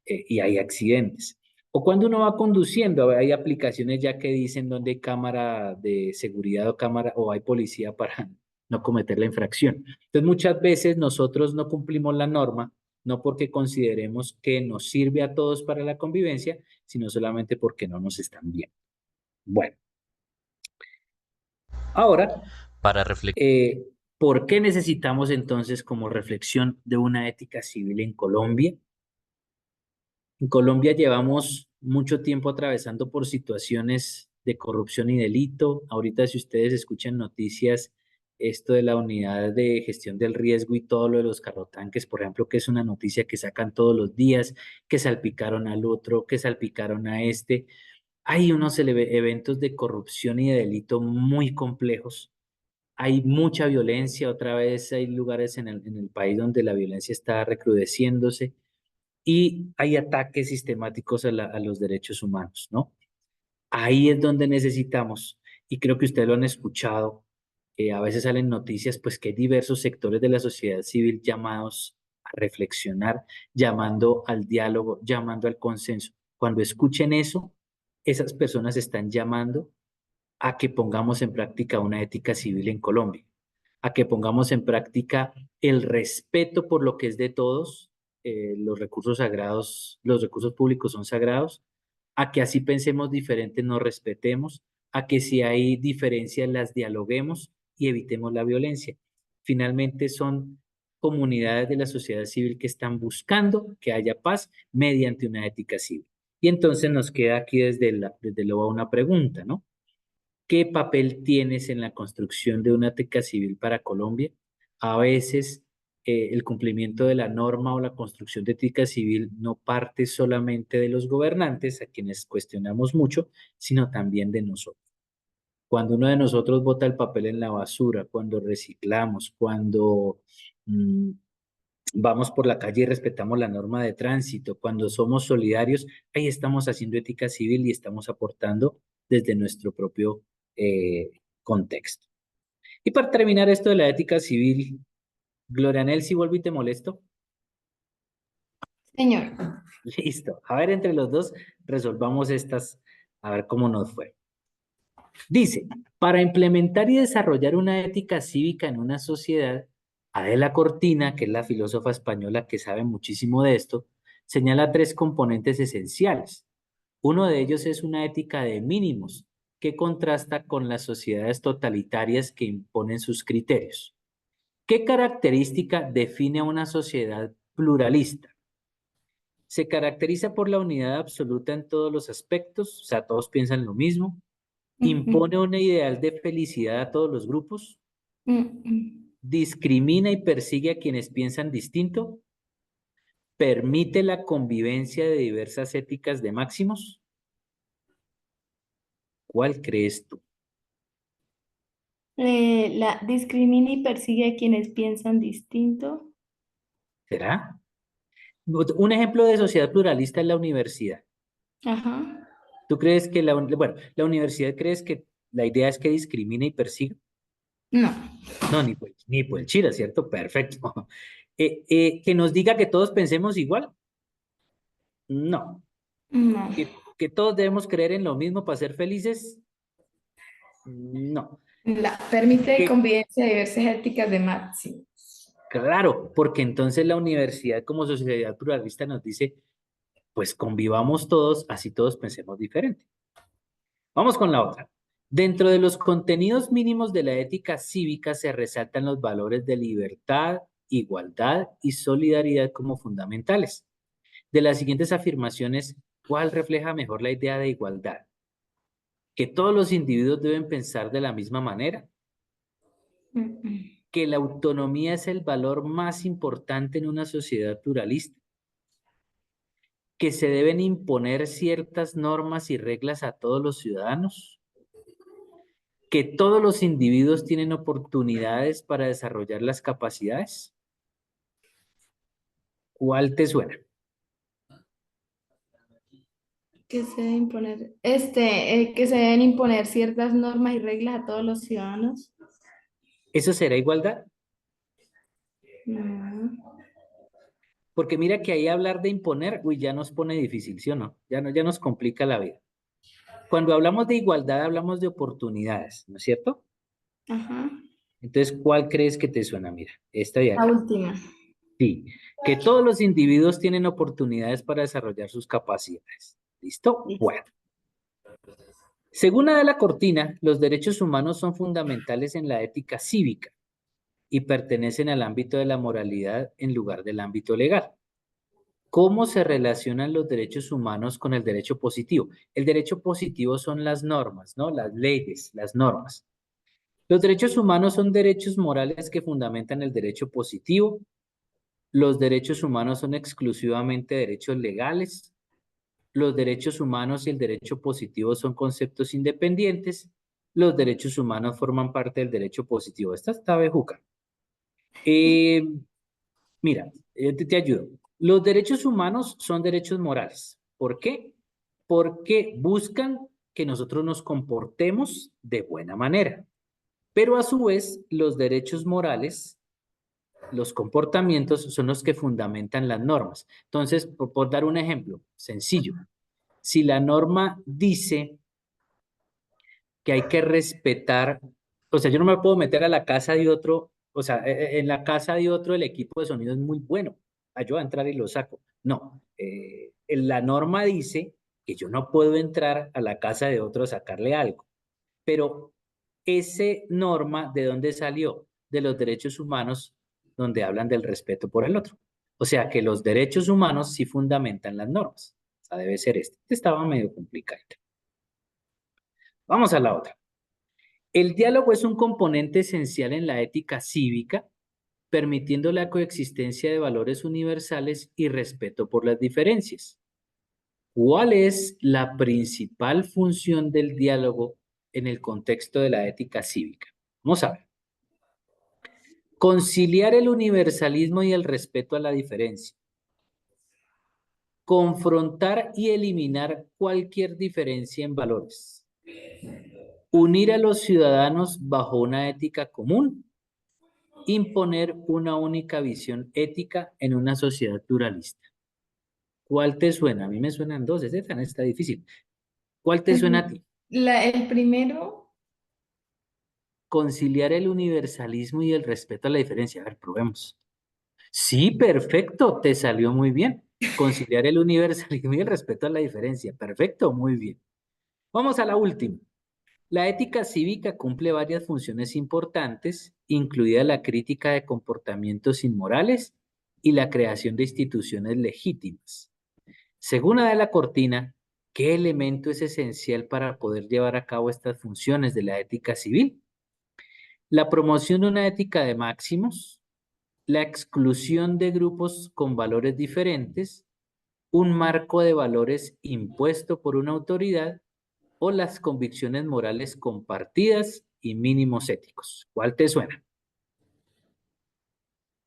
A: y hay accidentes. O cuando uno va conduciendo, hay aplicaciones ya que dicen dónde hay cámara de seguridad o cámara o hay policía para no cometer la infracción. Entonces, muchas veces nosotros no cumplimos la norma, no porque consideremos que nos sirve a todos para la convivencia, sino solamente porque no nos están bien. Bueno, ahora,
C: Para reflexionar.
A: eh, ¿por qué necesitamos entonces como reflexión de una ética civil en Colombia? En Colombia llevamos mucho tiempo atravesando por situaciones de corrupción y delito. Ahorita si ustedes escuchan noticias, esto de la unidad de gestión del riesgo y todo lo de los carrotanques, por ejemplo, que es una noticia que sacan todos los días, que salpicaron al otro, que salpicaron a este. Hay unos eventos de corrupción y de delito muy complejos. Hay mucha violencia, otra vez hay lugares en el país donde la violencia está recrudeciéndose y hay ataques sistemáticos a los derechos humanos, ¿no? Ahí es donde necesitamos, y creo que ustedes lo han escuchado, a veces salen noticias, pues que hay diversos sectores de la sociedad civil llamados a reflexionar, llamando al diálogo, llamando al consenso. Cuando escuchen eso, esas personas están llamando a que pongamos en práctica una ética civil en Colombia, a que pongamos en práctica el respeto por lo que es de todos, los recursos sagrados, los recursos públicos son sagrados, a que así pensemos diferente, nos respetemos, a que si hay diferencias las dialoguemos y evitemos la violencia. Finalmente son comunidades de la sociedad civil que están buscando que haya paz mediante una ética civil. Y entonces nos queda aquí desde luego una pregunta, ¿no? ¿Qué papel tienes en la construcción de una ética civil para Colombia? A veces el cumplimiento de la norma o la construcción de ética civil no parte solamente de los gobernantes, a quienes cuestionamos mucho, sino también de nosotros. Cuando uno de nosotros bota el papel en la basura, cuando reciclamos, cuando mm, vamos por la calle y respetamos la norma de tránsito, cuando somos solidarios, ahí estamos haciendo ética civil y estamos aportando desde nuestro propio contexto. Y para terminar esto de la ética civil, Glorianel, si vuelvo y te molesto,
B: Señor.
A: listo. A ver, entre los dos resolvamos estas, a ver cómo nos fue. Dice, para implementar y desarrollar una ética cívica en una sociedad, Adela Cortina, que es la filósofa española que sabe muchísimo de esto, señala tres componentes esenciales. Uno de ellos es una ética de mínimos, que contrasta con las sociedades totalitarias que imponen sus criterios. ¿Qué característica define a una sociedad pluralista? Se caracteriza por la unidad absoluta en todos los aspectos, o sea, todos piensan lo mismo, impone un ideal de felicidad a todos los grupos, discrimina y persigue a quienes piensan distinto, permite la convivencia de diversas éticas de máximos. ¿Cuál crees tú?
B: La discrimina y persigue a quienes piensan distinto.
A: ¿Será? Un ejemplo de sociedad pluralista es la universidad.
B: Ajá.
A: ¿Tú crees que bueno, la universidad crees que la idea es que discrimine y persiga?
B: No.
A: No, ni por el Chile, ¿cierto? Perfecto. Que nos diga que todos pensemos igual. No.
B: No.
A: Que todos debemos creer en lo mismo para ser felices. No.
B: Permite
A: Que
B: convivencia de diversas éticas de máximo.
A: claro, porque entonces la universidad como sociedad pluralista nos dice, pues convivamos todos, así todos pensemos diferente. Vamos con la otra. Dentro de los contenidos mínimos de la ética cívica se resaltan los valores de libertad, igualdad y solidaridad como fundamentales. De las siguientes afirmaciones, ¿cuál refleja mejor la idea de igualdad? Que todos los individuos deben pensar de la misma manera,
B: Mm,
A: que la autonomía es el valor más importante en una sociedad pluralista, que se deben imponer ciertas normas y reglas a todos los ciudadanos, que todos los individuos tienen oportunidades para desarrollar las capacidades. ¿Cuál te suena?
B: que se deben imponer, que se deben imponer ciertas normas y reglas a todos los ciudadanos.
A: ¿Eso será igualdad?
B: No.
A: Porque mira que ahí hablar de imponer, uy, ya nos pone difícil, ¿sí o no? Ya nos complica la vida. Cuando hablamos de igualdad, hablamos de oportunidades, ¿no es cierto?
B: Ajá.
A: Entonces, ¿cuál crees que te suena? Mira, esta de
B: La
A: acá.
B: última.
A: Sí, que todos los individuos tienen oportunidades para desarrollar sus capacidades. ¿Listo?
B: Listo.
A: Bueno, según Adela Cortina, los derechos humanos son fundamentales en la ética cívica y pertenecen al ámbito de la moralidad en lugar del ámbito legal. ¿Cómo se relacionan los derechos humanos con el derecho positivo? El derecho positivo son las normas, ¿no? Las leyes, las normas. Los derechos humanos son derechos morales que fundamentan el derecho positivo. Los derechos humanos son exclusivamente derechos legales. Los derechos humanos y el derecho positivo son conceptos independientes. Los derechos humanos forman parte del derecho positivo. Esta está bejuca. Eh, Mira, te ayudo. Los derechos humanos son derechos morales. ¿Por qué? Porque buscan que nosotros nos comportemos de buena manera. Pero a su vez, los derechos morales, los comportamientos son los que fundamentan las normas. Entonces, por dar un ejemplo sencillo, si la norma dice que hay que respetar, o sea, yo no me puedo meter a la casa de otro, o sea, en la casa de otro el equipo de sonido es muy bueno, yo a entrar y lo saco. No, la norma dice que yo no puedo entrar a la casa de otro a sacarle algo, pero ese norma, ¿de dónde salió? De los derechos humanos, donde hablan del respeto por el otro. O sea, que los derechos humanos sí fundamentan las normas. O sea, debe ser este. Este estaba medio complicado. Vamos a la otra. El diálogo es un componente esencial en la ética cívica, permitiendo la coexistencia de valores universales y respeto por las diferencias. ¿Cuál es la principal función del diálogo en el contexto de la ética cívica? Vamos a ver. Conciliar el universalismo y el respeto a la diferencia. Confrontar y eliminar cualquier diferencia en valores. Unir a los ciudadanos bajo una ética común. Imponer una única visión ética en una sociedad pluralista. ¿Cuál te suena? A mí me suenan dos, ese tan está difícil. ¿Cuál te suena a
B: El,
A: ti?
B: el primero,
A: Conciliar el universalismo y el respeto a la diferencia. A ver, probemos. Sí, perfecto, te salió muy bien. Conciliar el universalismo y el respeto a la diferencia. Perfecto, muy bien. Vamos a la última. La ética cívica cumple varias funciones importantes, incluida la crítica de comportamientos inmorales y la creación de instituciones legítimas. Según Adela Cortina, ¿qué elemento es esencial para poder llevar a cabo estas funciones de la ética civil? La promoción de una ética de máximos, la exclusión de grupos con valores diferentes, un marco de valores impuesto por una autoridad o las convicciones morales compartidas y mínimos éticos. ¿Cuál te suena?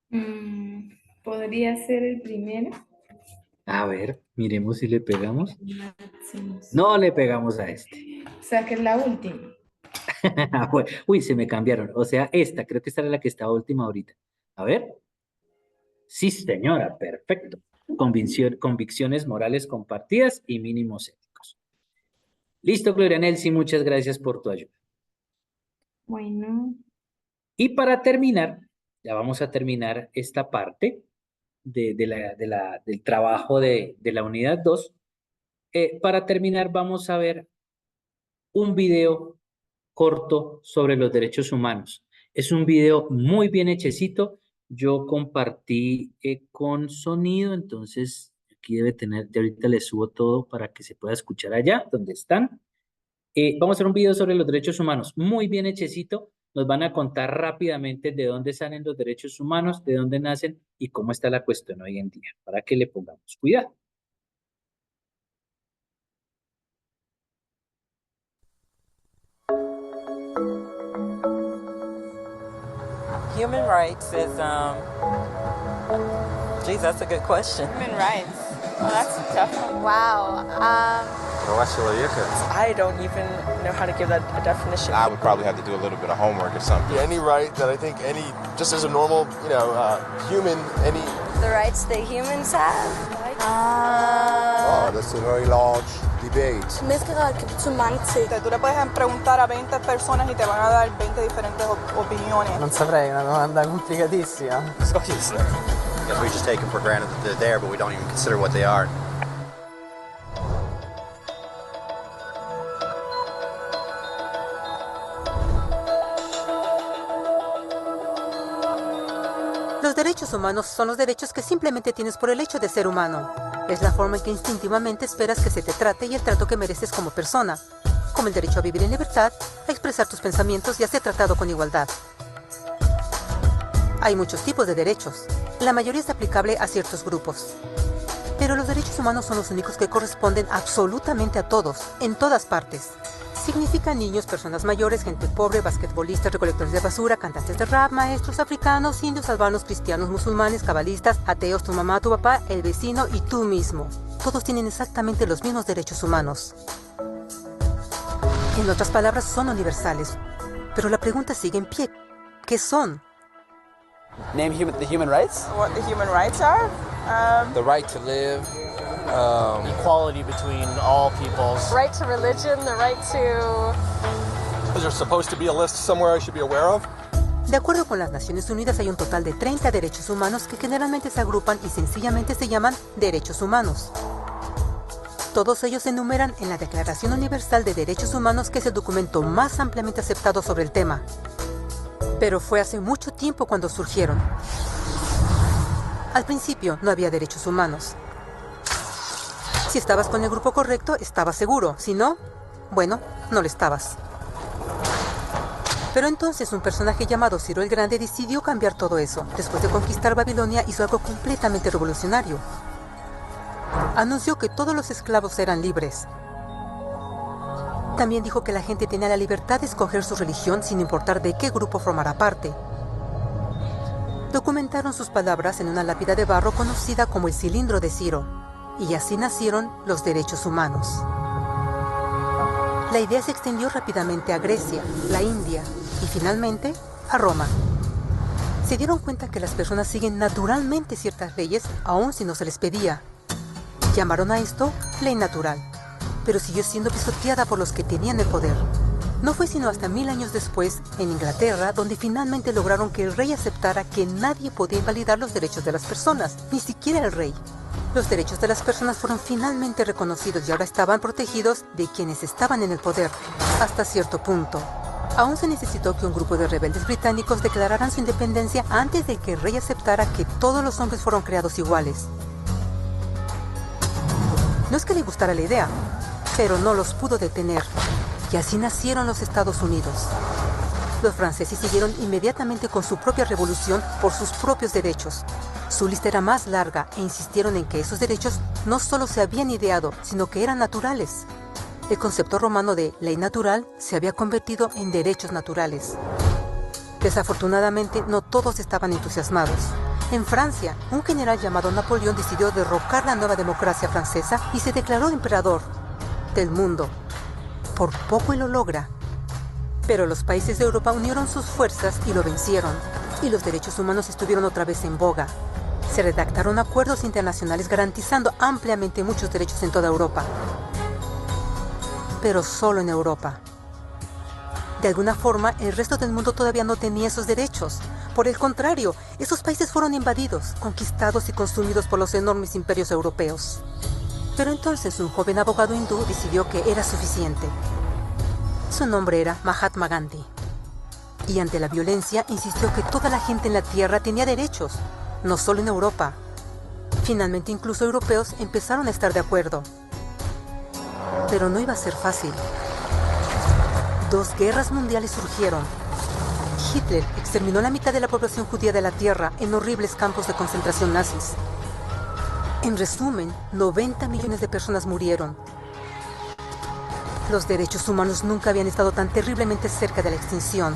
B: mm, podría ser el primero.
A: A ver, miremos si le pegamos.
B: Máximos.
A: No le pegamos a este.
B: O sea, que es la última.
A: Uy, se me cambiaron. O sea, esta, creo que esta era la que estaba última ahorita. A ver. Sí, señora, perfecto. Convicciones morales compartidas y mínimos éticos. Listo, Gloria Nelsi, muchas gracias por tu ayuda.
B: Bueno,
A: Y para terminar, ya vamos a terminar esta parte del trabajo de la unidad 2. Para terminar, vamos a ver un video corto sobre los derechos humanos. Es un video muy bien hechecito. Yo compartí con sonido, entonces aquí debe tener, de ahorita le subo todo para que se pueda escuchar allá donde están. Vamos a hacer un video sobre los derechos humanos, muy bien hechecito. Nos van a contar rápidamente de dónde salen los derechos humanos, de dónde nacen y cómo está la cuestión hoy en día, para que le pongamos cuidado.
C: Human rights is, geez, that's a good question.
D: Human rights. Well, that's a tough one.
E: Wow.
C: I don't even know how to give that a definition.
F: I would probably have to do a little bit of homework or something.
G: Any right that I think just as a normal, human,
E: The rights that humans have.
G: Oh, that's a very large debate.
D: Tú le puedes preguntar a 20 personas y te van a dar 20 diferentes opiniones.
C: Non saprei, una domanda complicatissima.
H: Because we just take them for granted that they're there, but we don't even consider what they are.
I: Los derechos humanos son los derechos que simplemente tienes por el hecho de ser humano. Es la forma en que instintivamente esperas que se te trate y el trato que mereces como persona, como el derecho a vivir en libertad, a expresar tus pensamientos y a ser tratado con igualdad. Hay muchos tipos de derechos. La mayoría es aplicable a ciertos grupos. Pero los derechos humanos son los únicos que corresponden absolutamente a todos, en todas partes. Significan niños, personas mayores, gente pobre, basquetbolistas, recolectores de basura, cantantes de rap, maestros africanos, indios, albanos, cristianos, musulmanes, cabalistas, ateos, tu mamá, tu papá, el vecino y tú mismo. Todos tienen exactamente los mismos derechos humanos. En otras palabras, son universales. Pero la pregunta sigue en pie. ¿Qué son?
C: Name the human rights?
D: What the human rights are?
G: The right to live.
J: Equality between all peoples.
E: Right to religion, the right to...
G: Is there supposed to be a list somewhere I should be aware of?
I: De acuerdo con las Naciones Unidas, hay un total de 30 derechos humanos que generalmente se agrupan y sencillamente se llaman derechos humanos. Todos ellos se enumeran en la Declaración Universal de Derechos Humanos, que es el documento más ampliamente aceptado sobre el tema. Pero fue hace mucho tiempo cuando surgieron. Al principio no había derechos humanos. Si estabas con el grupo correcto, estabas seguro. Si no, bueno, no lo estabas. Pero entonces un personaje llamado Ciro el Grande decidió cambiar todo eso. Después de conquistar Babilonia, hizo algo completamente revolucionario. Anunció que todos los esclavos eran libres. También dijo que la gente tenía la libertad de escoger su religión sin importar de qué grupo formara parte. Documentaron sus palabras en una lápida de barro conocida como el Cilindro de Ciro, y así nacieron los derechos humanos. La idea se extendió rápidamente a Grecia, la India y finalmente a Roma. Se dieron cuenta que las personas siguen naturalmente ciertas leyes aun si no se les pedía. Llamaron a esto ley natural, pero siguió siendo pisoteada por los que tenían el poder. No fue sino hasta 1000 años después, en Inglaterra, donde finalmente lograron que el rey aceptara que nadie podía invalidar los derechos de las personas, ni siquiera el rey. Los derechos de las personas fueron finalmente reconocidos y ahora estaban protegidos de quienes estaban en el poder, hasta cierto punto. Aún se necesitó que un grupo de rebeldes británicos declararan su independencia antes de que el rey aceptara que todos los hombres fueron creados iguales. No es que le gustara la idea, pero no los pudo detener. Y así nacieron los Estados Unidos. Los franceses siguieron inmediatamente con su propia revolución por sus propios derechos. Su lista era más larga e insistieron en que esos derechos no solo se habían ideado, sino que eran naturales. El concepto romano de ley natural se había convertido en derechos naturales. Desafortunadamente, no todos estaban entusiasmados. En Francia, un general llamado Napoleón decidió derrocar la nueva democracia francesa y se declaró emperador del mundo. Por poco y lo logra. Pero los países de Europa unieron sus fuerzas y lo vencieron. Y los derechos humanos estuvieron otra vez en boga. Se redactaron acuerdos internacionales garantizando ampliamente muchos derechos en toda Europa. Pero solo en Europa. De alguna forma, el resto del mundo todavía no tenía esos derechos. Por el contrario, esos países fueron invadidos, conquistados y consumidos por los enormes imperios europeos. Pero entonces un joven abogado hindú decidió que era suficiente. Su nombre era Mahatma Gandhi. Y ante la violencia insistió que toda la gente en la Tierra tenía derechos, no solo en Europa. Finalmente incluso europeos empezaron a estar de acuerdo. Pero no iba a ser fácil. 2 guerras mundiales surgieron. Hitler exterminó la mitad de la población judía de la Tierra en horribles campos de concentración nazis. En resumen, 90 millones de personas murieron. Los derechos humanos nunca habían estado tan terriblemente cerca de la extinción.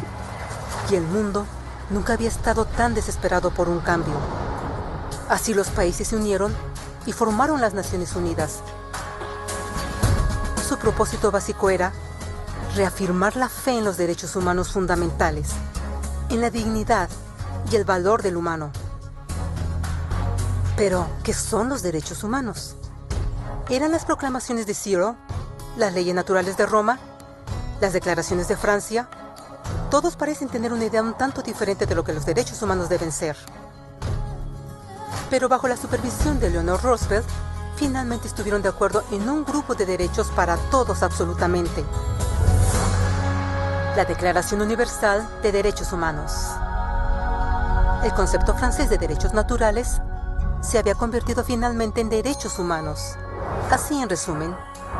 I: Y el mundo nunca había estado tan desesperado por un cambio. Así los países se unieron y formaron las Naciones Unidas. Su propósito básico era reafirmar la fe en los derechos humanos fundamentales, en la dignidad y el valor del humano. Pero, ¿qué son los derechos humanos? ¿Eran las proclamaciones de Ciro, las leyes naturales de Roma, las declaraciones de Francia? Todos parecen tener una idea un tanto diferente de lo que los derechos humanos deben ser. Pero bajo la supervisión de Eleanor Roosevelt, finalmente estuvieron de acuerdo en un grupo de derechos para todos absolutamente. La Declaración Universal de Derechos Humanos. El concepto francés de derechos naturales se había convertido finalmente en derechos humanos. Así, en resumen,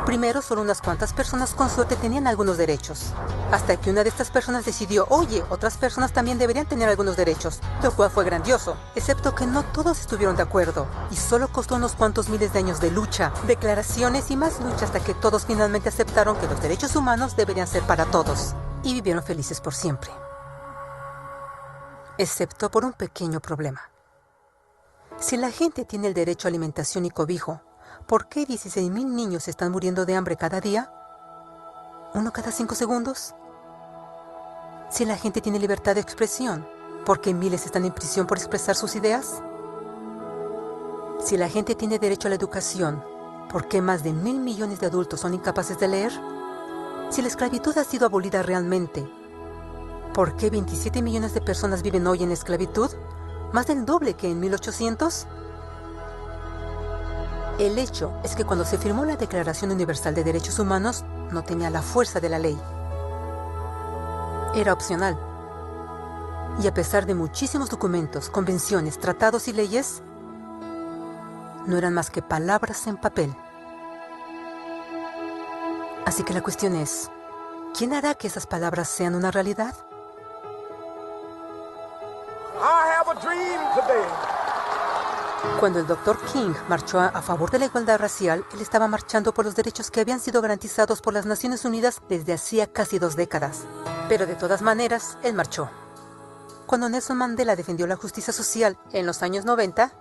I: primero solo unas cuantas personas con suerte tenían algunos derechos, hasta que una de estas personas decidió, oye, otras personas también deberían tener algunos derechos, lo cual fue grandioso, excepto que no todos estuvieron de acuerdo, y solo costó unos cuantos miles de años de lucha, declaraciones y más lucha hasta que todos finalmente aceptaron que los derechos humanos deberían ser para todos, y vivieron felices por siempre. Excepto por un pequeño problema. Si la gente tiene el derecho a alimentación y cobijo, ¿por qué 16.000 niños están muriendo de hambre cada día? ¿Uno cada 5 segundos? Si la gente tiene libertad de expresión, ¿por qué miles están en prisión por expresar sus ideas? Si la gente tiene derecho a la educación, ¿por qué más de 1.000 millones de adultos son incapaces de leer? Si la esclavitud ha sido abolida realmente, ¿por qué 27 millones de personas viven hoy en esclavitud? ¿Más del doble que en 1800? El hecho es que cuando se firmó la Declaración Universal de Derechos Humanos, no tenía la fuerza de la ley. Era opcional. Y a pesar de muchísimos documentos, convenciones, tratados y leyes, no eran más que palabras en papel. Así que la cuestión es, ¿quién hará que esas palabras sean una realidad? Cuando el Dr. King marchó a favor de la igualdad racial, él estaba marchando por los derechos que habían sido garantizados por las Naciones Unidas desde hacía casi 2 décadas. Pero de todas maneras, él marchó. Cuando Nelson Mandela defendió la justicia social en los años 90,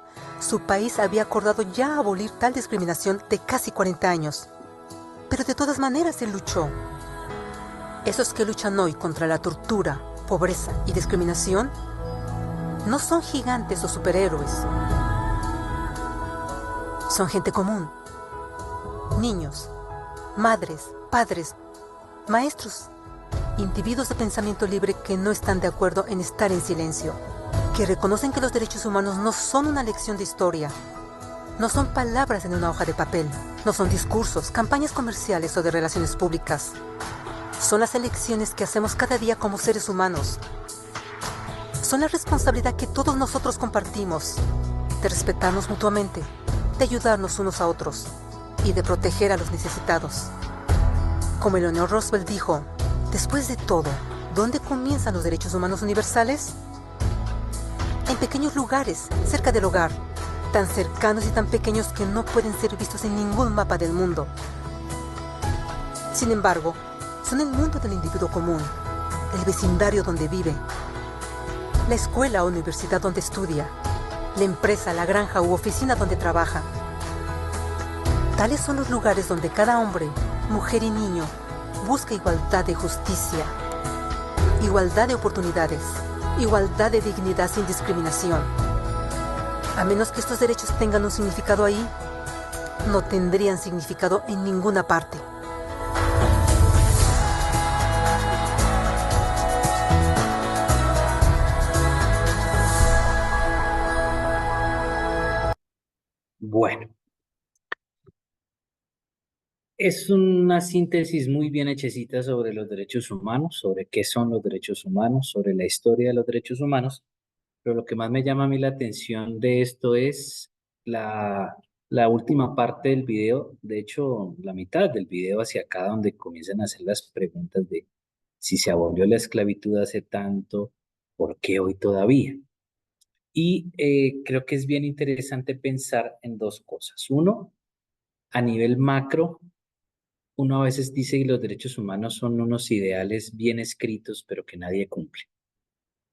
I: su país había acordado ya abolir tal discriminación de casi 40 años. Pero de todas maneras él luchó. Esos que luchan hoy contra la tortura, pobreza y discriminación no son gigantes o superhéroes. Son gente común. Niños, madres, padres, maestros, individuos de pensamiento libre que no están de acuerdo en estar en silencio, que reconocen que los derechos humanos no son una lección de historia, no son palabras en una hoja de papel, no son discursos, campañas comerciales o de relaciones públicas. Son las elecciones que hacemos cada día como seres humanos. Son la responsabilidad que todos nosotros compartimos, de respetarnos mutuamente, de ayudarnos unos a otros y de proteger a los necesitados. Como Eleanor Roosevelt dijo, después de todo, ¿dónde comienzan los derechos humanos universales? En pequeños lugares, cerca del hogar, tan cercanos y tan pequeños que no pueden ser vistos en ningún mapa del mundo. Sin embargo, son el mundo del individuo común, el vecindario donde vive, la escuela o universidad donde estudia, la empresa, la granja u oficina donde trabaja. Tales son los lugares donde cada hombre, mujer y niño busca igualdad de justicia, igualdad de oportunidades, igualdad de dignidad sin discriminación. A menos que estos derechos tengan un significado ahí, no tendrían significado en ninguna parte.
A: Bueno, es una síntesis muy bien hechecita sobre los derechos humanos, sobre qué son los derechos humanos, sobre la historia de los derechos humanos, pero lo que más me llama a mí la atención de esto es la última parte del video, de hecho, la mitad del video hacia acá, donde comienzan a hacer las preguntas de si se abolió la esclavitud hace tanto, ¿por qué hoy todavía? Y creo que es bien interesante pensar en dos cosas. Uno, a nivel macro, uno a veces dice que los derechos humanos son unos ideales bien escritos, pero que nadie cumple.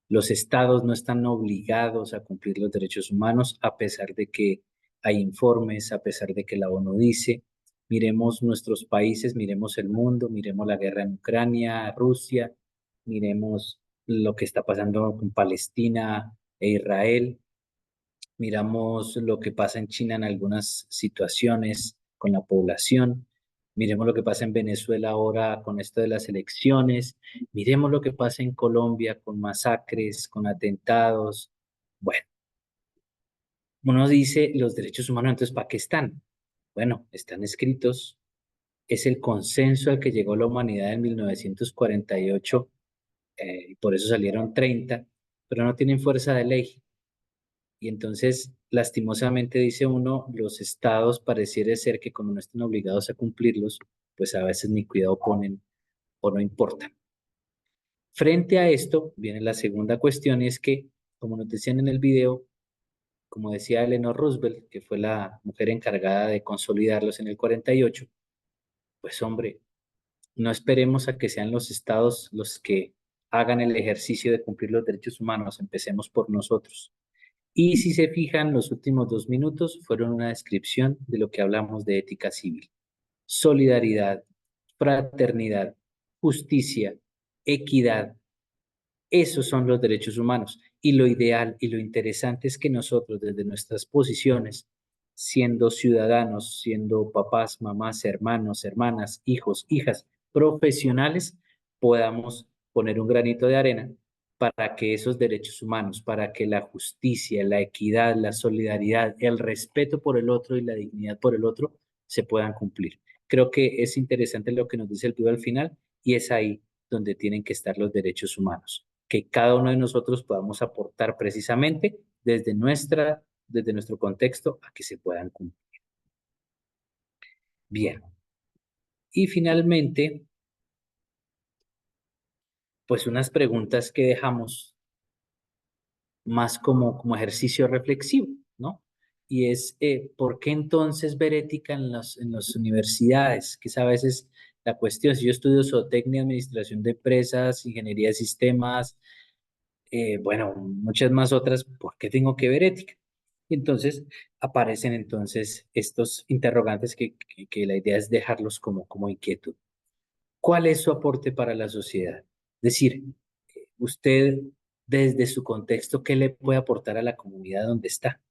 A: Los estados no están obligados a cumplir los derechos humanos, a pesar de que hay informes, a pesar de que la ONU dice. Miremos nuestros países, miremos el mundo, miremos la guerra en Ucrania, Rusia, miremos lo que está pasando con Palestina e Israel. Miramos lo que pasa en China en algunas situaciones con la población. Miremos lo que pasa en Venezuela ahora con esto de las elecciones. Miremos lo que pasa en Colombia con masacres, con atentados. Bueno, uno dice los derechos humanos, entonces, ¿para qué están? Bueno, están escritos. Es el consenso al que llegó la humanidad en 1948, y por eso salieron 30, pero no tienen fuerza de ley. Y entonces, lastimosamente, dice uno, los estados pareciera ser que como no están obligados a cumplirlos, pues a veces ni cuidado ponen o no importan. Frente a esto, viene la segunda cuestión y es que, como nos decían en el video, como decía Eleanor Roosevelt, que fue la mujer encargada de consolidarlos en el 48, pues hombre, no esperemos a que sean los estados los que hagan el ejercicio de cumplir los derechos humanos, empecemos por nosotros. Y si se fijan, los últimos 2 minutos fueron una descripción de lo que hablamos de ética civil. Solidaridad, fraternidad, justicia, equidad. Esos son los derechos humanos. Y lo ideal y lo interesante es que nosotros, desde nuestras posiciones, siendo ciudadanos, siendo papás, mamás, hermanos, hermanas, hijos, hijas, profesionales, podamos poner un granito de arena para que esos derechos humanos, para que la justicia, la equidad, la solidaridad, el respeto por el otro y la dignidad por el otro se puedan cumplir. Creo que es interesante lo que nos dice el video al final y es ahí donde tienen que estar los derechos humanos, que cada uno de nosotros podamos aportar precisamente desde nuestro contexto a que se puedan cumplir. Bien. Y finalmente, pues unas preguntas que dejamos más como ejercicio reflexivo, ¿no? Y es, ¿por qué entonces ver ética en las universidades? Que es a veces la cuestión. Si yo estudio zootecnia, administración de empresas, ingeniería de sistemas, bueno, muchas más otras, ¿por qué tengo que ver ética? Y entonces aparecen entonces estos interrogantes que la idea es dejarlos como inquietud. ¿Cuál es su aporte para la sociedad? Es decir, usted desde su contexto, ¿qué le puede aportar a la comunidad donde está?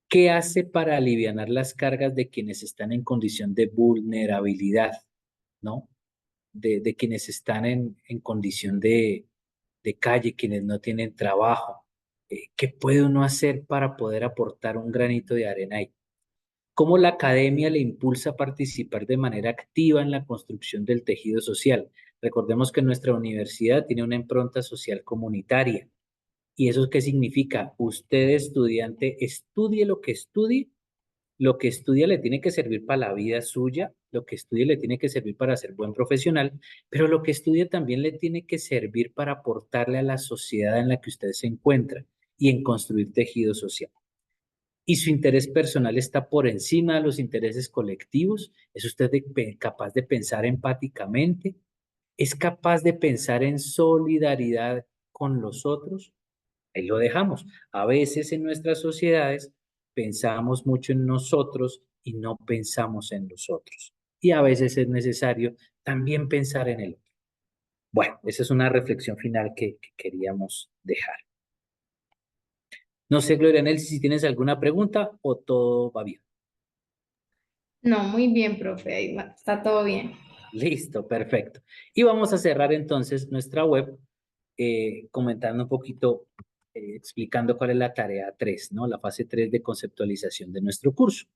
A: ¿Qué hace para alivianar las cargas de quienes están en condición de vulnerabilidad, ¿no? De quienes están en condición de calle, quienes no tienen trabajo. ¿Qué puede uno hacer para poder aportar un granito de arena ahí? ¿Cómo la academia le impulsa a participar de manera activa en la construcción del tejido social? Recordemos que nuestra universidad tiene una impronta social comunitaria. ¿Y eso qué significa? Usted, estudiante, estudie lo que estudia le tiene que servir para la vida suya, lo que estudie le tiene que servir para ser buen profesional, pero lo que estudia también le tiene que servir para aportarle a la sociedad en la que usted se encuentra y en construir tejido social. Y su interés personal está por encima de los intereses colectivos. ¿Es usted capaz de pensar empáticamente? ¿Es capaz de pensar en solidaridad con los otros? Ahí lo dejamos. A veces en nuestras sociedades pensamos mucho en nosotros y no pensamos en los otros. Y a veces es necesario también pensar en el otro. Bueno, esa es una reflexión final que queríamos dejar. No sé, Gloria Nelsi, si tienes alguna pregunta o todo va bien.
B: No, muy bien, profe, está todo bien.
A: Listo, perfecto. Y vamos a cerrar entonces nuestra web comentando un poquito, explicando cuál es la tarea 3, ¿no? La fase 3 de conceptualización de nuestro curso.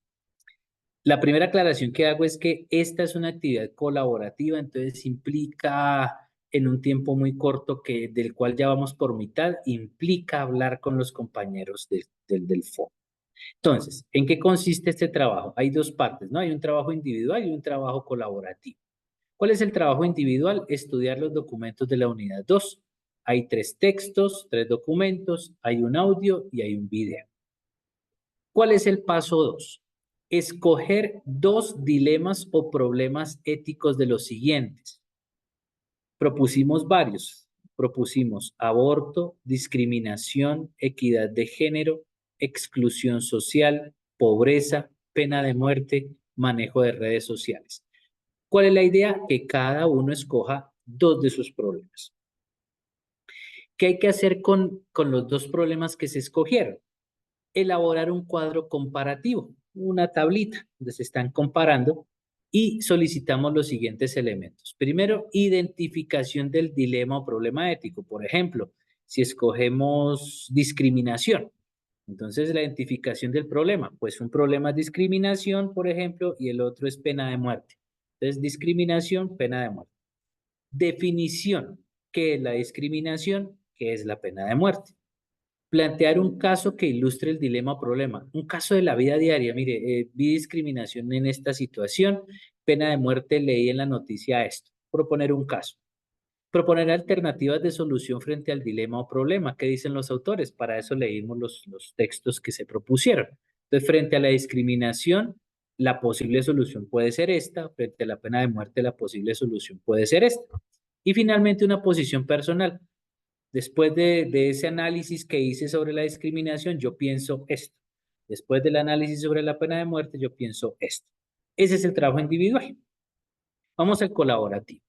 A: La primera aclaración que hago es que esta es una actividad colaborativa, entonces implica en un tiempo muy corto del cual ya vamos por mitad, implica hablar con los compañeros del foro. Entonces, ¿en qué consiste este trabajo? Hay dos partes, ¿no? Hay un trabajo individual y un trabajo colaborativo. ¿Cuál es el trabajo individual? Estudiar los documentos de la unidad 2. Hay 3 textos, 3 documentos, hay un audio y hay un video. ¿Cuál es el paso 2? Escoger 2 dilemas o problemas éticos de los siguientes. Propusimos varios. Propusimos aborto, discriminación, equidad de género, exclusión social, pobreza, pena de muerte, manejo de redes sociales. ¿Cuál es la idea? Que cada uno escoja 2 de sus problemas. ¿Qué hay que hacer con los 2 problemas que se escogieron? Elaborar un cuadro comparativo, una tablita donde se están comparando y solicitamos los siguientes elementos. Primero, identificación del dilema o problema ético. Por ejemplo, si escogemos discriminación, entonces la identificación del problema, pues un problema es discriminación, por ejemplo, y el otro es pena de muerte. Entonces, discriminación, pena de muerte. Definición, ¿qué es la discriminación? ¿Qué es la pena de muerte? Plantear un caso que ilustre el dilema o problema. Un caso de la vida diaria. Mire, vi discriminación en esta situación, pena de muerte, leí en la noticia esto. Proponer un caso. Proponer alternativas de solución frente al dilema o problema. ¿Qué dicen los autores? Para eso leímos los textos que se propusieron. Entonces, frente a la discriminación, la posible solución puede ser esta. Frente a la pena de muerte, la posible solución puede ser esta. Y finalmente, una posición personal. Después de ese análisis que hice sobre la discriminación, yo pienso esto. Después del análisis sobre la pena de muerte, yo pienso esto. Ese es el trabajo individual. Vamos al colaborativo.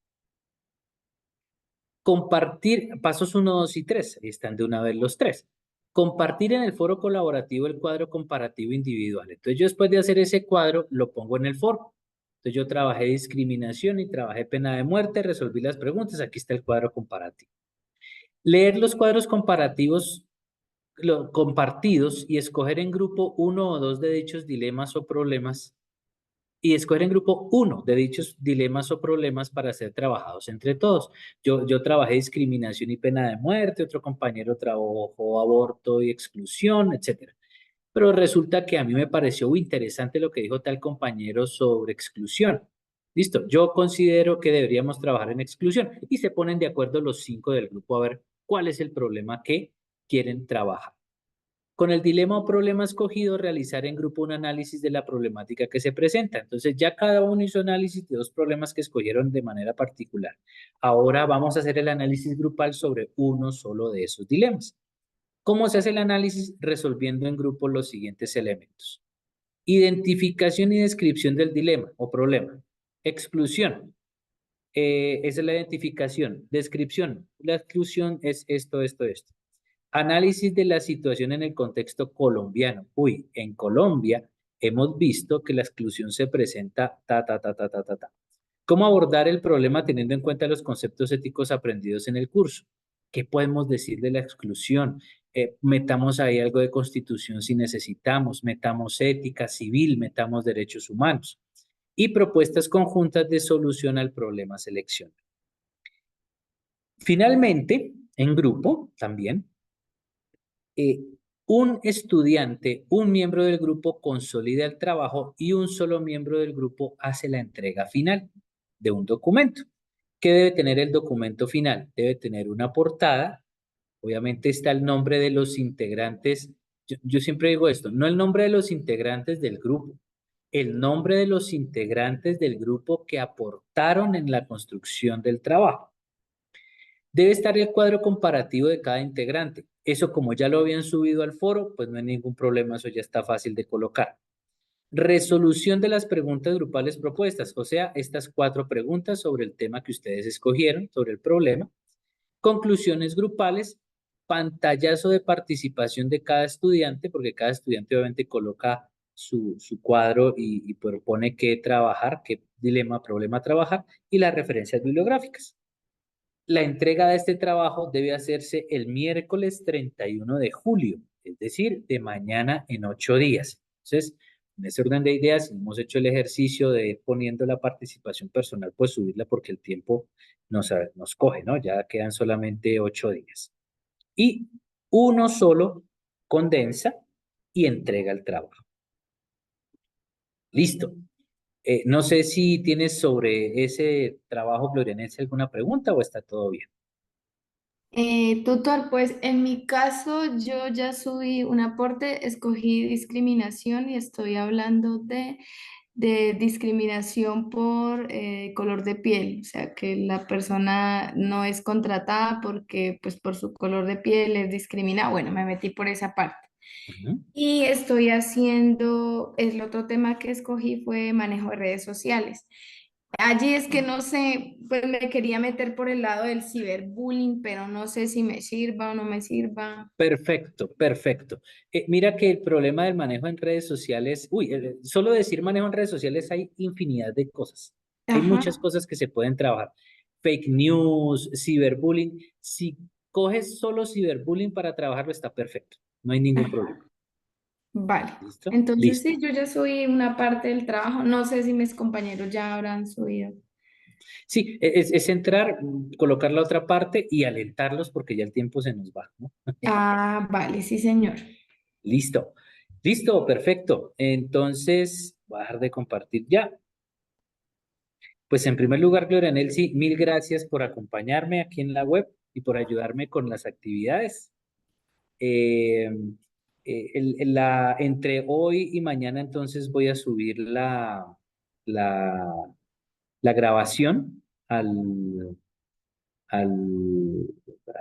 A: Compartir, pasos 1, 2 y 3. Ahí están de una vez los 3. Compartir en el foro colaborativo el cuadro comparativo individual. Entonces yo después de hacer ese cuadro, lo pongo en el foro. Entonces yo trabajé discriminación y trabajé pena de muerte, resolví las preguntas. Aquí está el cuadro comparativo. Leer los cuadros comparativos compartidos y escoger en grupo 1 o 2 de dichos dilemas o problemas y escoger en grupo 1 de dichos dilemas o problemas para ser trabajados entre todos. Yo trabajé discriminación y pena de muerte, otro compañero trabajó aborto y exclusión, etc. Pero resulta que a mí me pareció muy interesante lo que dijo tal compañero sobre exclusión. Listo, yo considero que deberíamos trabajar en exclusión y se ponen de acuerdo los 5 del grupo a ver cuál es el problema que quieren trabajar. Con el dilema o problema escogido, realizar en grupo un análisis de la problemática que se presenta. Entonces ya cada uno hizo análisis de 2 problemas que escogieron de manera particular. Ahora vamos a hacer el análisis grupal sobre uno solo de esos dilemas. ¿Cómo se hace el análisis? Resolviendo en grupo los siguientes elementos. Identificación y descripción del dilema o problema. Exclusión. Esa es la identificación. Descripción. La exclusión es esto, esto, esto. Análisis de la situación en el contexto colombiano. Uy, en Colombia hemos visto que la exclusión se presenta ta. ¿Cómo abordar el problema teniendo en cuenta los conceptos éticos aprendidos en el curso? ¿Qué podemos decir de la exclusión? Metamos ahí algo de constitución si necesitamos, metamos ética civil, metamos derechos humanos. Y propuestas conjuntas de solución al problema selección. Finalmente, en grupo también, un estudiante, un miembro del grupo consolida el trabajo y un solo miembro del grupo hace la entrega final de un documento. ¿Qué debe tener el documento final? Debe tener una portada. Obviamente está el nombre de los integrantes. Yo siempre digo esto, no el nombre de los integrantes del grupo, el nombre de los integrantes del grupo que aportaron en la construcción del trabajo. Debe estar el cuadro comparativo de cada integrante. Eso, como ya lo habían subido al foro, pues no hay ningún problema, eso ya está fácil de colocar. Resolución de las preguntas grupales propuestas, o sea, estas 4 preguntas sobre el tema que ustedes escogieron, sobre el problema. Conclusiones grupales pantallazo de participación de cada estudiante, porque cada estudiante obviamente coloca su cuadro y propone qué trabajar, qué dilema, problema trabajar, y las referencias bibliográficas. La entrega de este trabajo debe hacerse el miércoles 31 de julio, es decir, de mañana en 8 días. Entonces, en ese orden de ideas, hemos hecho el ejercicio de ir poniendo la participación personal, pues subirla porque el tiempo nos coge, ¿no? Ya quedan solamente 8 días. Y uno solo condensa y entrega el trabajo. Listo. No sé si tienes sobre ese trabajo, Glorianense, alguna pregunta o está todo bien.
B: Tutor, pues en mi caso yo ya subí un aporte, escogí discriminación y estoy hablando de discriminación por color de piel, o sea que la persona no es contratada porque pues por su color de piel es discriminada. Bueno, me metí por esa parte.
A: Ujú.
B: Y estoy haciendo, el otro tema que escogí fue manejo de redes sociales. Allí es que no sé, pues me quería meter por el lado del ciberbullying, pero no sé si me sirva o no me sirva.
A: Perfecto, perfecto. Mira que el problema del manejo en redes sociales, solo decir manejo en redes sociales hay infinidad de cosas. Hay muchas
B: Ajá,
A: cosas que se pueden trabajar. Fake news, ciberbullying. Si coges solo ciberbullying para trabajarlo, está perfecto. No hay ningún problema.
B: vale.
A: ¿Listo?
B: Entonces
A: Listo.
B: sí, yo ya subí una parte del trabajo. No sé si mis compañeros ya habrán subido.
A: Sí, es entrar, colocar la otra parte y alentarlos porque ya el tiempo se nos va, ¿no?
B: Ah, vale, sí, señor.
A: Listo. Listo, perfecto. Entonces, voy a dejar de compartir ya. Pues en primer lugar, Gloria Nelsi, mil gracias por acompañarme aquí en la web y por ayudarme con las actividades. Eh, entre hoy y mañana entonces voy a subir la, la grabación al, al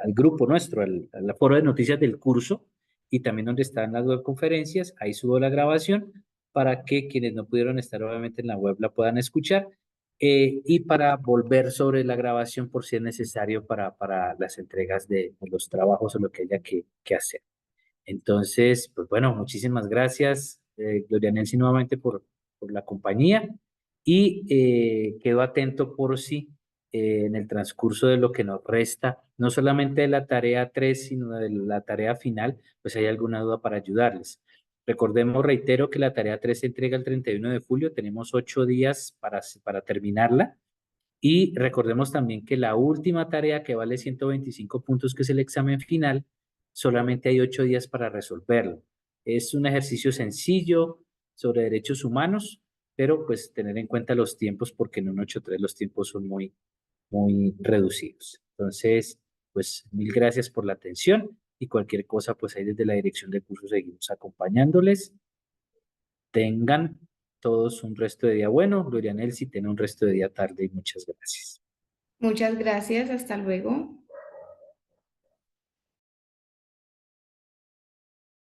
A: grupo nuestro, al foro de noticias del curso y también donde están las webconferencias. Ahí subo la grabación para que quienes no pudieron estar obviamente en la web la puedan escuchar y para volver sobre la grabación por si es necesario para las entregas de los trabajos o lo que haya que hacer. Entonces, pues bueno, muchísimas gracias, Gloria Nelsi, nuevamente por la compañía y quedo atento por si en el transcurso de lo que nos resta, no solamente de la tarea 3 sino de la tarea final, pues hay alguna duda para ayudarles. Recordemos, reitero, que la tarea 3 se entrega el 31 de julio, tenemos 8 días para terminarla. Y recordemos también que la última tarea que vale 125 puntos, que es el examen final, solamente hay 8 días para resolverlo. Es un ejercicio sencillo sobre derechos humanos, pero pues tener en cuenta los tiempos porque en un 8.3 los tiempos son muy reducidos. Entonces, pues mil gracias por la atención y cualquier cosa, pues ahí desde la dirección de curso seguimos acompañándoles. Tengan todos un resto de día bueno. Gloria Nelsi, ten un resto de día tarde y muchas gracias.
B: Muchas gracias. Hasta luego.